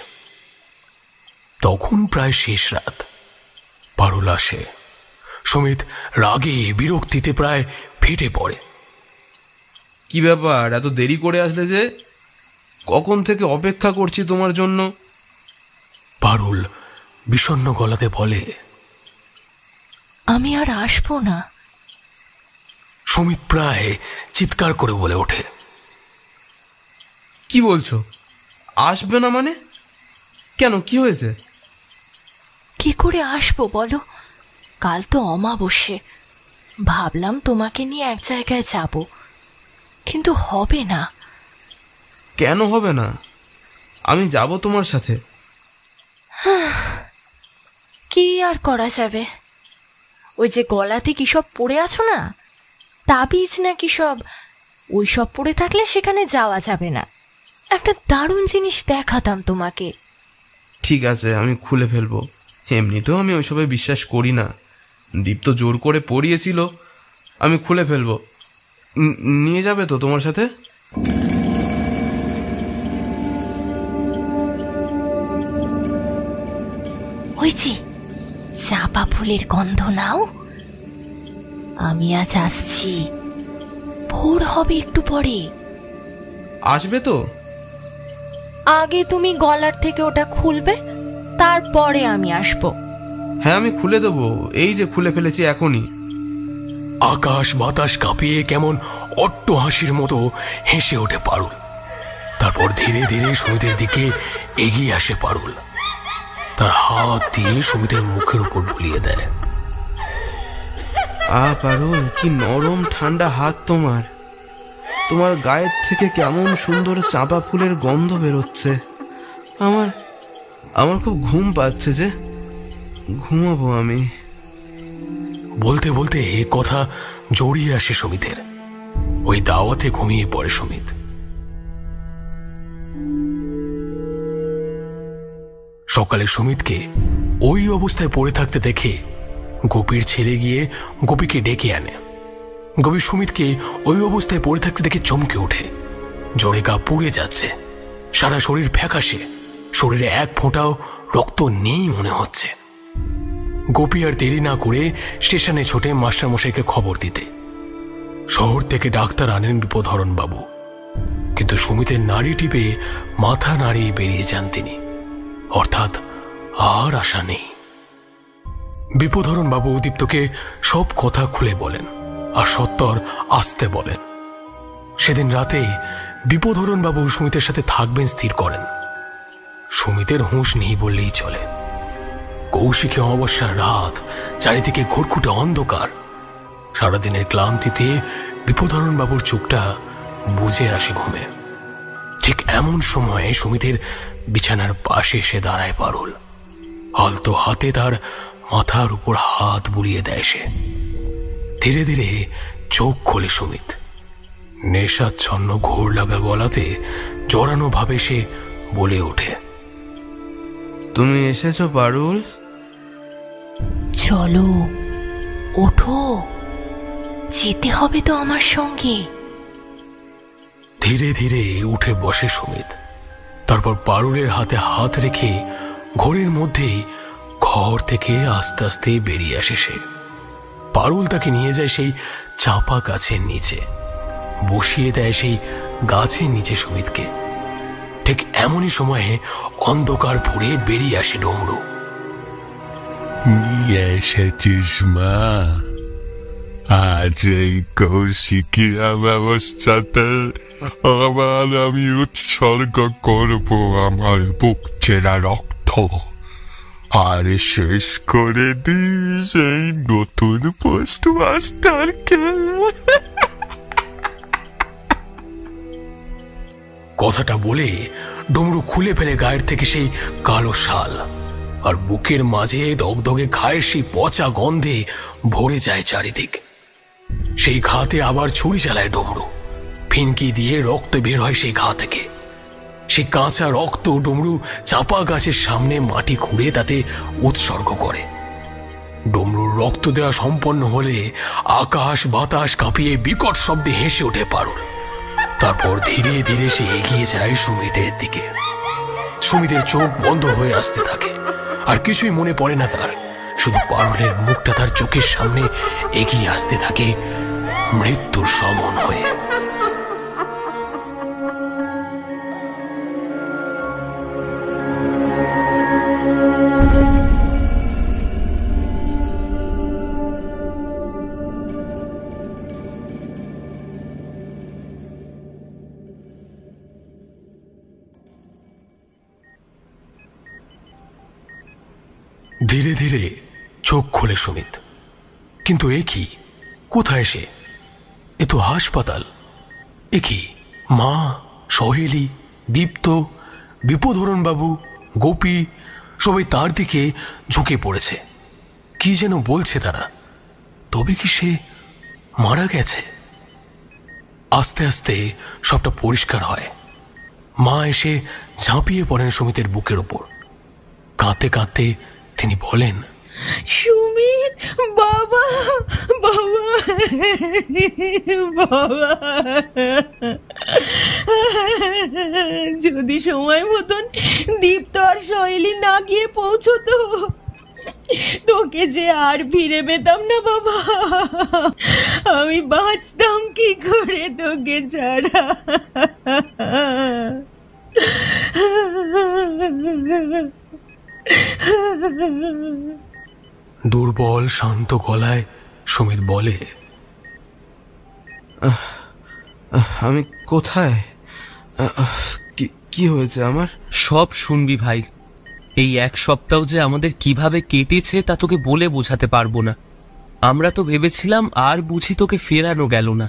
[SPEAKER 2] তখন প্রায় শেষ রাত। পারুল আসে। সুমিত রাগে বিরক্তিতে প্রায় ফেটে পড়ে।
[SPEAKER 3] কি ব্যাপার, এত দেরি করে আসলে যে? কখন থেকে অপেক্ষা করছি তোমার জন্য।
[SPEAKER 2] পারুল বিষণ্ণ গলাতে বলে,
[SPEAKER 7] আমি আর আসবো না।
[SPEAKER 2] সুমিত প্রায় চিৎকার করে বলে ওঠে,
[SPEAKER 3] কি বলছো? আসবে না মানে? কেন, কি হয়েছে?
[SPEAKER 7] কি করে আসবো বলো? কাল তো অমাবস্যা, ভাবলাম তোমাকে নিয়ে এক জায়গায় যাব, কিন্তু হবে না।
[SPEAKER 3] কেন হবে না? আমি যাব তোমার সাথে।
[SPEAKER 7] কি আর করা যাবে? ওই যে গলাতে কি সব পড়ে আছো না, তাবিজ না কি সব, ওই সব পড়ে থাকলে সেখানে যাওয়া যাবে না। একটা দারুণ জিনিস দেখাতাম তোমাকে।
[SPEAKER 3] ঠিক আছে, আমি খুলে ফেলবো। এমনিতেও আমি ওইসবে বিশ্বাস করি না, দীপ্ত জোর করে পড়িয়েছিল, আমি খুলে ফেলবো। নিয়ে যাবে তো তোমার সাথে?
[SPEAKER 7] ওই যে চাপা ফুলের গন্ধ নাও, আমি আজ আসছি, ভোর হবে একটু পরে।
[SPEAKER 3] আসবে তো?
[SPEAKER 7] আগে তুমি গলার থেকে ওটা খুলবে, তারপরে আমি আসবো।
[SPEAKER 3] হ্যাঁ, আমি খুলে দেবো, এই যে খুলে ফেলেছি এখনই।
[SPEAKER 2] আকাশ বাতাস কাঁপিয়ে কেমন অট্ট হাসির মতো হেসে ওঠে পারুল। তারপর ধীরে ধীরে সুমিতের দিকে এগিয়ে আসে পারুল, তার হাত দিয়ে সুমিতের মুখের উপর বুলিয়ে দেয়।
[SPEAKER 3] পারুল, কি নরম ঠান্ডা হাত তোমার। তোমার গায়ের থেকে কেমন সুন্দর চাঁপা ফুলের গন্ধ বেরোচ্ছে। আমার আমার খুব ঘুম পাচ্ছে, যে ঘুমাবো আমি।
[SPEAKER 2] বলতে বলতে এ কথা জড়িয়ে আসে সুমিতের। ওই দাওয়াতে ঘুমিয়ে পড়ে সুমিত। সকালে সুমিতকে ওই অবস্থায় পড়ে থাকতে দেখে গোপীর ছেলে গিয়ে গোপীকে ডেকে আনে। গোপী সুমিতকে ওই অবস্থায় পড়ে থাকতে দেখে চমকে ওঠে। জ্বরে গা পুড়ে যাচ্ছে, সারা শরীর ফ্যাকাশে, শরীরে এক ফোঁটাও রক্ত নেই মনে হচ্ছে। গোপী আর দেরি না করে স্টেশনে ছোটে মাস্টারমশাইকে খবর দিতে। শহর থেকে ডাক্তার আনেন বিপদহরণ বাবু, কিন্তু সুমিতের নাড়ি টিপে মাথা নাড়িয়ে বেরিয়ে যান তিনি। অর্থাৎ আর আশা নেই। বিপদহরণ বাবু দীপ্তকে সব কথা খুলে বলেন আর সত্বর আসতে বলেন। সেদিন রাতে বিপদহরণ বাবু সুমিতের সাথে থাকবেন স্থির করেন। সুমিতের হুঁশ নেই বললেই চলে। কৌশিকী অমাবস্যার রাত, চারিদিকে ঘুটঘুটে অন্ধকার। সারাদিনের ক্লান্তিতে বিপদহরণ বাবুর চোখটা বুজে আসে ঘুমে। ঠিক এমন সময়ে সুমিতের বিছানার পাশে এসে দাঁড়ায় পারুল। আলতো হাতে তার মাথার উপর হাত বুলিয়ে দেয় সে। ধীরে ধীরে চোখ খোলে সুমিত। নেশাচ্ছন্ন ঘোর লাগা গলাতে জড়ানো ভাবে সে বলে ওঠে,
[SPEAKER 3] তুমি এসেছো পারুল?
[SPEAKER 7] চলো, ওঠো, যেতে হবে তো আমার সঙ্গে।
[SPEAKER 2] ধীরে ধীরে উঠে বসে সুমিত। তারপর পারুলের হাতে হাত রেখে ঘরের মধ্যেই ঘর থেকে আস্তে আস্তে বেরিয়ে আসে সে। পারুল তাকে নিয়ে যায় সেই চাপা গাছের নিচে, বসিয়ে দেয় সেই গাছের নিচে সুমিতকে। ঠিক এমনই সময়ে অন্ধকার ভরে বেরিয়ে আসে ডমরু।
[SPEAKER 6] নিয়ে এসেছিস মা? আজ এই কৌশিকী অমাবস্যাতে আবার আমি উৎসর্গ করব আমার বুক চেরা রক্ত, আর শেষ করে দিস এই নতুন পোস্টমাস্টারকে।
[SPEAKER 2] কথাটা বলে ডমরু খুলে ফেলে গায়ের থেকে সেই কালো শাল, আর বুকের মাঝে দগদগে ঘায়ের সেই পচা গন্ধে ভরে যায় চারিদিক। সেই ঘাতে আবার ছুরি চালায় ডমরু। ফিনকি দিয়ে রক্ত বের হয় সেই ঘা থেকে। সেই কাঁচা রক্ত ডমরু চাপা গাছের সামনে মাটি খুঁড়ে তাতে উৎসর্গ করে। ডমরুর রক্ত দেওয়া সম্পন্ন হলে আকাশ বাতাস কাঁপিয়ে বিকট শব্দে হেসে ওঠে পারুল। তারপর ধীরে ধীরে সে এগিয়ে যায় সুমিতের দিকে। সুমিতের চোখ বন্ধ হয়ে আসতে থাকে, আর কিছুই মনে পড়ে না তার। শুধু পারুলের মুখটা তার চোখের সামনে এগিয়ে আসতে থাকে মৃত্যুর সমন হয়ে। ধীরে ধীরে চোখ খোলে সুমিত। কিন্তু এ কি? কোথায় সে? এ তো হাসপাতাল। এ কি? মা, সহেলি, দীপ্ত, বিপদহরণ বাবু, গোপী সবাই তার দিকে ঝুঁকে পড়েছে। কি যেন বলছে তারা। তবে কি সে মারা গেছে? আস্তে আস্তে সবটা পরিষ্কার হয়। মা এসে ঝাঁপিয়ে পড়েন সুমিতের বুকের ওপর। কাঁদতে কাঁদতে তিনি বলেন,
[SPEAKER 4] সুমিত বাবা, বাবা, বাবা, যদি সময় মতন দীপ্ত আর শৈলী না গিয়ে পৌঁছতো, তোকে যে আর ফিরে পেতাম না বাবা। আমি বাঁচতাম কি করে তোকে ছাড়া?
[SPEAKER 2] দুর্বল শান্ত গলায় সুমিত বলে,
[SPEAKER 3] আমি কোথায়? কি হয়েছে আমার?
[SPEAKER 5] সব শুনবি ভাই। এই এক সপ্তাহ যে আমাদের কিভাবে কেটেছে তা তোকে বলে বোঝাতে পারবো না। আমরা তো ভেবেছিলাম আর বুঝি তোকে ফেরানো গেল না,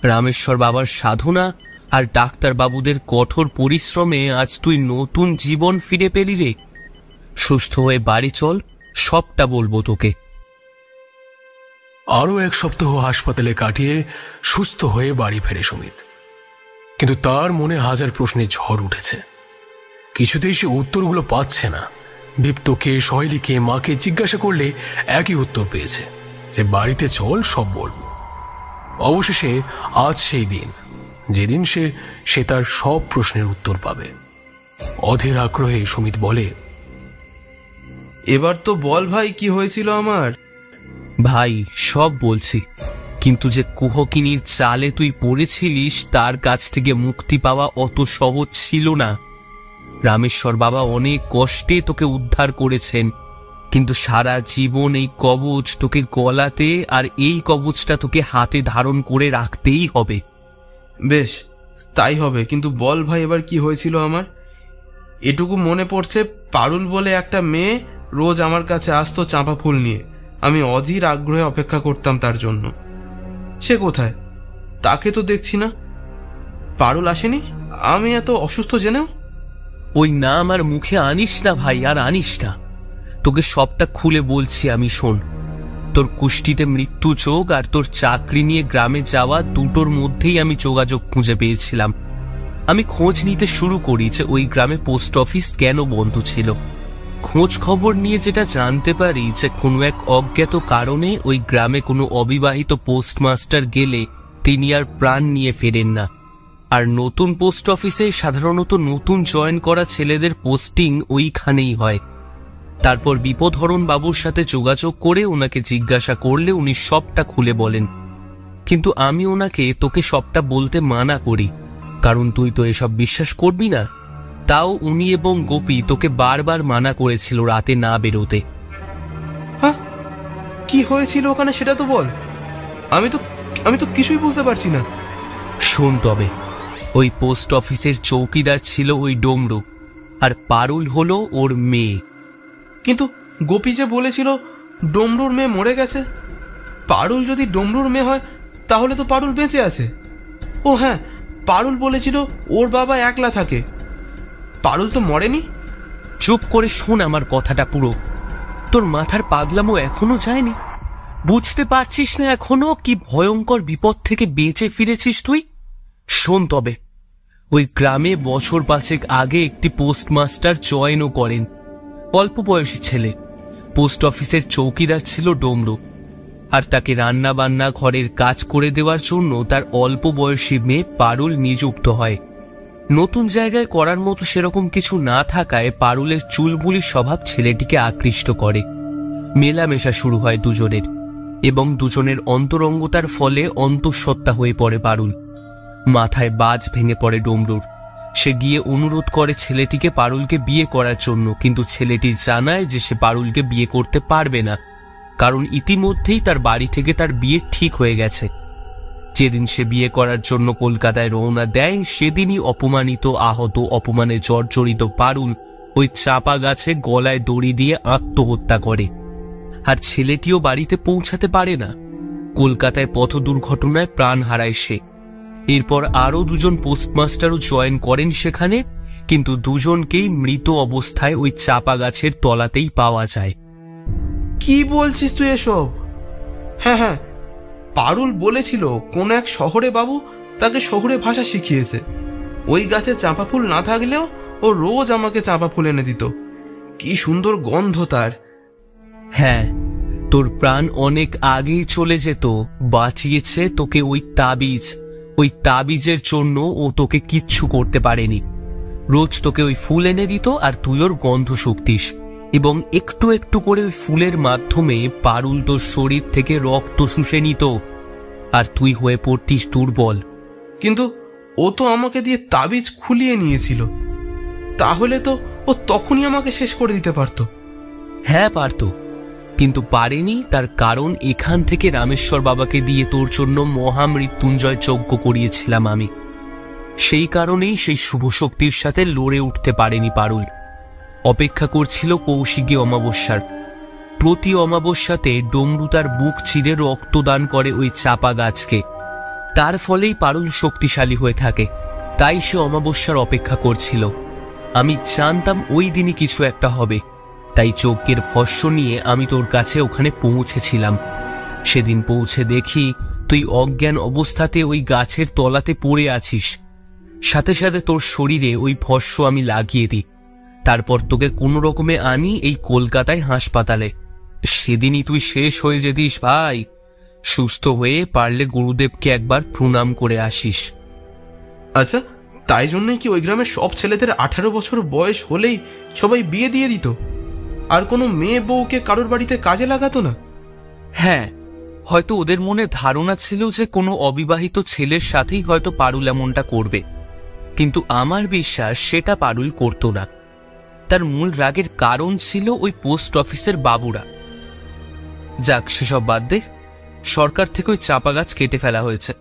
[SPEAKER 5] রামেশ্বর বাবার সাধনা আর ডাক্তারবাবুদের কঠোর পরিশ্রমে আজ তুই নতুন জীবন ফিরে পেলি রে। সুস্থ হয়ে বাড়ি চল, সবটা বলবো তোকে।
[SPEAKER 2] আরও 1 সপ্তাহ হাসপাতালে কাটিয়ে সুস্থ হয়ে বাড়ি ফেরে সুমিত। কিন্তু তার মনে হাজার প্রশ্নের ঝড় উঠেছে। কিছুতেই সে উত্তরগুলো পাচ্ছে না। দীপ্তকে, সহেলিকে, মাকে জিজ্ঞাসা করলে একই উত্তর পেয়েছে যে বাড়িতে চল, সব বলব। অবশেষে আজ সেই দিন যেদিন সে তার সব প্রশ্নের উত্তর পাবে। অধীর আগ্রহে সুমিত বলে,
[SPEAKER 3] এবার তো বল ভাই, কি হয়েছিল আমার?
[SPEAKER 5] ভাই সব বলছি, কিন্তু যে কুহকিনীর চালে তুই পড়েছিলিস তার কাছ থেকে মুক্তি পাওয়া অত সহজ ছিল না। রামেশ্বর বাবা অনেক কষ্টে তোকে উদ্ধার করেছেন, কিন্তু সারা জীবন এই কবচ তোকে গলাতে আর এই কবচটা তোকে হাতে ধারণ করে রাখতেই হবে।
[SPEAKER 3] বেশ, তাই হবে, কিন্তু বল ভাই এবার কি হয়েছিল আমার? এটুকু মনে পড়ছে, পারুল বলে একটা মেয়ে রোজ আমার কাছে আসতো চাঁপা ফুল নিয়ে। আমি অধীর আগ্রহে অপেক্ষা করতাম তার জন্য। সে কোথায়? তাকে তো দেখছি না। পারুল আসেনি আমি এত অসুস্থ জেনেও?
[SPEAKER 5] ওই নাম আর মুখে আনিস না ভাই, আর আনিস না। তোকে সবটা খুলে বলছি আমি, শোন। তোর কুষ্টিতে মৃত্যু চোখ আর তোর চাকরি নিয়ে গ্রামে যাওয়া দুটোর মধ্যেই আমি যোগাযোগ খুঁজে পেয়েছিলাম। আমি খোঁজ নিতে শুরু করি যে ওই গ্রামে পোস্ট অফিস কেন বন্ধ ছিল। খোঁজ খবর নিয়ে যেটা জানতে পারি যে কোনো এক অজ্ঞাত কারণে ওই গ্রামে কোনো অবিবাহিত পোস্টমাস্টার গেলে তিনি আর প্রাণ নিয়ে ফেরেন না। আর নতুন পোস্ট অফিসে সাধারণত নতুন জয়েন করা ছেলেদের পোস্টিং ওইখানেই হয়। তারপর বিপদহরণ বাবুর সাথে যোগাযোগ করে ওনাকে জিজ্ঞাসা করলে উনি সবটা খুলে বলেন, কিন্তু আমি ওনাকে তোকে সবটা বলতে মানা করি, কারণ তুই তো এসব বিশ্বাস করবি না। তাও উনি এবং গোপী তোকে বারবার মানা করেছিল রাতে না বেরোতে।
[SPEAKER 3] হ্যাঁ, কি হয়েছিল ওখানে সেটা তো বল। আমি তো কিছুই বুঝতে পারছি না।
[SPEAKER 5] শোন তবে, ওই পোস্ট অফিসের চৌকিদার ছিল ওই ডমরু, আর পারুল হলো ওর মেয়ে।
[SPEAKER 3] কিন্তু গোপী যে বলেছিল ডমরুর মেয়ে মরে গেছে। পারুল যদি ডমরুর মেয়ে হয় তাহলে তো পারুল বেঁচে আছে। ও হ্যাঁ, পারুল বলেছিল ওর বাবা একলা থাকে। পারুল তো মরেনি।
[SPEAKER 5] চুপ করে শোন আমার কথাটা পুরো। তোর মাথার পাগলামো এখনো যায়নি? বুঝতে পারছিস না এখনো কি ভয়ঙ্কর বিপদ থেকে বেঁচে ফিরেছিস তুই? শোন তবে, ওই গ্রামে বছর 5 আগে একটি পোস্টমাস্টার জয়েনও করেন। অল্প বয়সী ছেলে। পোস্ট অফিসের চৌকিদার ছিল ডমরু, আর তাকে রান্না বান্না ঘরের কাজ করে দেওয়ার জন্য তার অল্প বয়সী মেয়ে পারুল নিযুক্ত হয়। নতুন জায়গায় করার মতো সেরকম কিছু না থাকায় পারুলের চুলবুলি স্বভাব ছেলেটিকে আকৃষ্ট করে। মেলামেশা শুরু হয় দুজনের, এবং দুজনের অন্তরঙ্গতার ফলে অন্তঃসত্ত্বা হয়ে পড়ে পারুল। মাথায় বাজ ভেঙে পড়ে ডমরুর। সে গিয়ে অনুরোধ করে ছেলেটিকে পারুলকে বিয়ে করার জন্য, কিন্তু ছেলেটি জানায় যে সে পারুলকে বিয়ে করতে পারবে না, কারণ ইতিমধ্যেই তার বাড়ি থেকে তার বিয়ে ঠিক হয়ে গেছে। যেদিন সে বিয়ে করার জন্য কলকাতায় রওনা দেয় সেদিনই অপমানিত, আহত, অপমানে জর্জরিত পারুল ওই চাপা গাছে গলায় দড়ি দিয়ে আত্মহত্যা করে। আর ছেলেটিও বাড়িতে পৌঁছাতে পারে না। কলকাতায় পথ দুর্ঘটনায় প্রাণ হারায় সে। এরপর আরও 2জন পোস্টমাস্টারও জয়েন করেন সেখানে, কিন্তু দুজনকেই মৃত অবস্থায় ওই চাপা গাছের তলাতেই পাওয়া যায়।
[SPEAKER 3] কি বলছিস তুই এসব? হ্যাঁ হ্যাঁ, পারুল বলেছিল কোন এক শহরে বাবু তাকে শহুরে ভাষা শিখিয়েছে। ওই গাছে চাঁপা ফুল না থাকলেও ও রোজ আমাকে চাঁপা ফুল এনে দিত। কি সুন্দর গন্ধ তার।
[SPEAKER 5] হ্যাঁ, তোর প্রাণ অনেক আগেই চলে যেত, বাঁচিয়েছে তোকে ওই তাবিজ। ওই তাবিজের জন্য ও তোকে কিচ্ছু করতে পারেনি। রোজ তোকে ওই ফুল এনে দিত আর তুই ওর গন্ধ শুকতিস, এবং একটু একটু করে ওই ফুলের মাধ্যমে পারুল তোর শরীর থেকে রক্ত শুষে নিত, আর তুই হয়ে পড়তিস দুর্বল।
[SPEAKER 3] কিন্তু ও তো আমাকে দিয়ে তাবিজ খুলিয়ে নিয়েছিল। তাহলে তো ও তখনই আমাকে শেষ করে দিতে পারত।
[SPEAKER 5] হ্যাঁ পারত, কিন্তু পারেনি। তার কারণ এখান থেকে রামেশ্বর বাবাকে দিয়ে তোর জন্য মহামৃত্যুঞ্জয় যজ্ঞ করিয়েছিলাম আমি। সেই কারণেই সেই শুভ শক্তির সাথে লড়ে উঠতে পারেনি পারুল। অপেক্ষা করছিল কৌশিকী অমাবস্যার। প্রতি অমাবস্যাতে ডমরু তার বুক চিরে রক্তদান করে ওই চাপা গাছকে। তার ফলেই পারুল শক্তিশালী হয়ে থাকে। তাই সে অমাবস্যার অপেক্ষা করছিল। আমি জানতাম ওই দিনই কিছু একটা হবে, তাই যজ্ঞের ভস্য নিয়ে আমি তোর কাছে ওখানে পৌঁছেছিলাম। সেদিন পৌঁছে দেখি তুই অজ্ঞান অবস্থাতে ওই গাছের তলাতে পড়ে আছিস। সাথে সাথে তোর শরীরে ওই ভস্য আমি লাগিয়ে দিই। তারপর তোকে কোনো রকমে আনি এই কলকাতায় হাসপাতালে। সেদিনই তুই শেষ হয়ে যেতিস ভাই। সুস্থ হয়ে পারলে গুরুদেবকে একবার প্রণাম করে আসিস।
[SPEAKER 3] আচ্ছা, তাই জন্যই কি ওই গ্রামের সব ছেলেদের 18 বছর বয়স হলেই সবাই বিয়ে দিয়ে দিত, আর কোনো মেয়ে বউকে কারোর বাড়িতে কাজে লাগাতো না?
[SPEAKER 5] হ্যাঁ, হয়তো ওদের মনে ধারণা ছিল যে কোনো অবিবাহিত ছেলের সাথেই হয়তো পারুল এমনটা করবে, কিন্তু আমার বিশ্বাস সেটা পারুল করত না। তার মূল রাগের কারণ ছিল ওই পোস্ট অফিসের বাবুরা। যাক, সেসব বাদ দে। সরকার থেকে ওই চাপা গাছ কেটে ফেলা হয়েছে,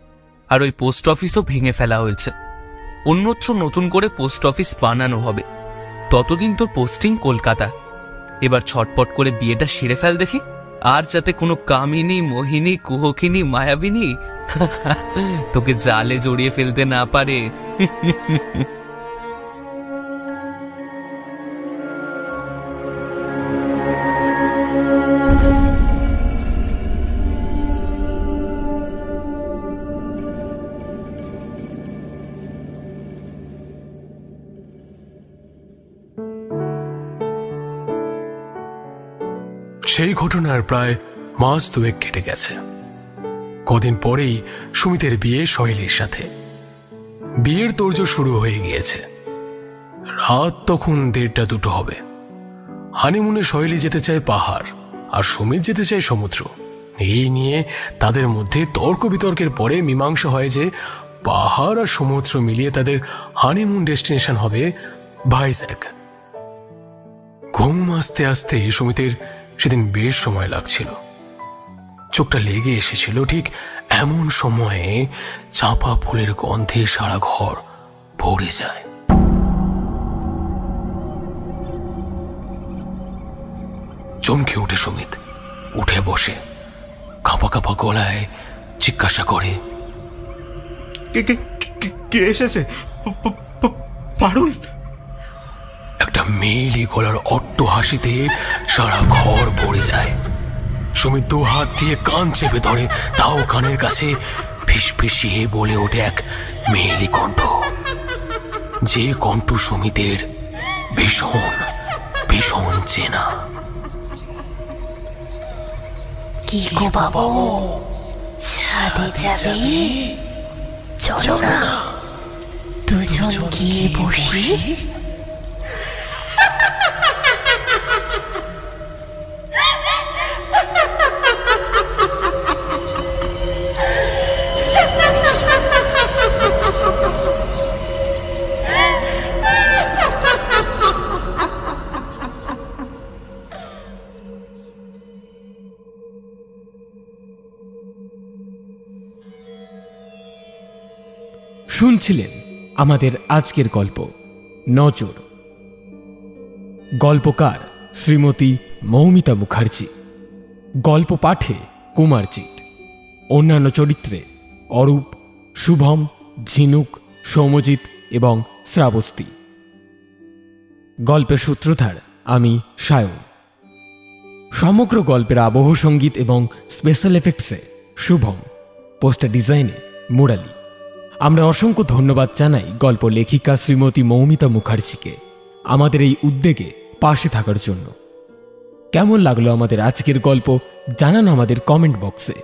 [SPEAKER 5] আর ওই পোস্ট অফিসও ভেঙে ফেলা হয়েছে। অন্যত্র নতুন করে পোস্ট অফিস বানানো হবে। ততদিন তোর পোস্টিং কলকাতা। এবার ছটপট করে বিয়েটা সেরে ফেল দেখি, আর যাতে কোনো কামিনী, মোহিনী, কুহকিনী, মায়াবিনী তোকে জালে জড়িয়ে ফেলতে না পারে।
[SPEAKER 2] সেই ঘটনার প্রায় মাস দুয়েক কেটে গেছে। কদিন পরেই সুমিতের বিয়ে সহেলির সাথে। বিয়ের তোড়জোড় শুরু হয়ে গিয়েছে। রাত তখন 1:30-2 হবে। হানিমুনে সহেলি যেতে চায় পাহাড়, আর সুমিত যেতে চায় সমুদ্র। এই নিয়ে তাদের মধ্যে তর্ক বিতর্কের পরে মীমাংসা হয় যে পাহাড় আর সমুদ্র মিলিয়ে তাদের হানিমুন ডেস্টিনেশন হবে ভাইজ্যাগ। ঘুম আসতে আসতে সুমিতের সেদিন বেশ সময় লাগছিল। চোখটা লেগে এসেছিল ঠিক এমন সময়ে চাঁপা ফুলের গন্ধে সারা ঘর ভরে যায়। চমকে ওঠে সুমিত। উঠে বসে কাঁপা কাঁপা গলায় জিজ্ঞাসা করে,
[SPEAKER 3] কে এসেছে? পারুল?
[SPEAKER 2] একটা মেয়েলি গলার অট্ট হাসিতে সারা ঘর ভরে যায়। সুমিত 2 হাত দিয়ে কান চেপে ধরে, তাও কানের কাছে ফিসফিসিয়ে বলে ওঠে এক মেয়েলি কণ্ঠ, যে কণ্ঠ সুমিতের ভীষণ ভীষণ চেনা।
[SPEAKER 7] কি গো বাবু, ছাদে যাবে? চলো না, দুজন গিয়ে বসি।
[SPEAKER 1] শুনছিলেন আমাদের আজকের গল্প নজর। গল্পকার শ্রীমতী মৌমিতা মুখার্জি, গল্প পাঠে কুমারজিৎ, অন্যান্য চরিত্রে অরূপ, শুভম, ঝিনুক, সৌমজিৎ এবং শ্রাবস্তি। গল্পের সূত্রধার আমি সায়ন। সমগ্র গল্পের আবহ সঙ্গীত এবং স্পেশাল এফেক্টসে শুভম, পোস্টার ডিজাইনে মুরালি। আমরা অসংখ্য ধন্যবাদ জানাই গল্প লেখিকা শ্রীমতী মৌমিতা মুখার্জিকে আমাদের এই উদ্যোগে পাশে থাকার জন্য। কেমন লাগলো আমাদের আজকের গল্প জানান আমাদের কমেন্ট বক্সে।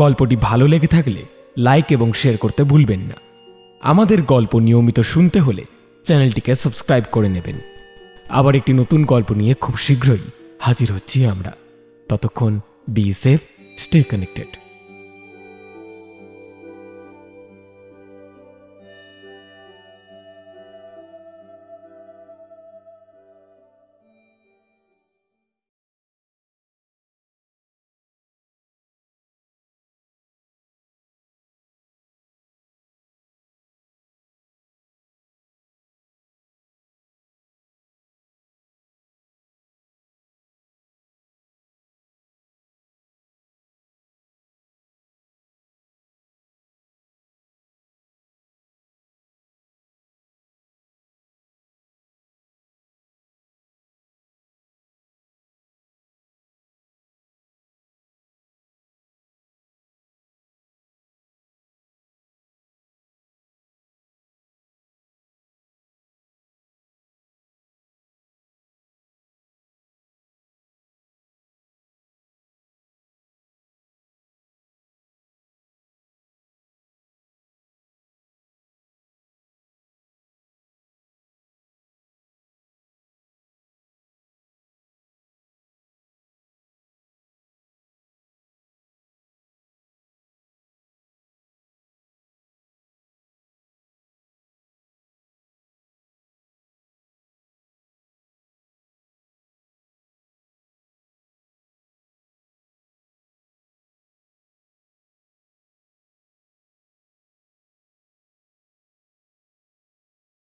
[SPEAKER 1] গল্পটি ভালো লেগে থাকলে লাইক এবং শেয়ার করতে ভুলবেন না। আমাদের গল্প নিয়মিত শুনতে হলে চ্যানেলটিকে সাবস্ক্রাইব করে নেবেন। আবার একটি নতুন গল্প নিয়ে খুব শীঘ্রই হাজির হচ্ছি আমরা। ততক্ষণ বি সেফ, স্টে কানেক্টেড।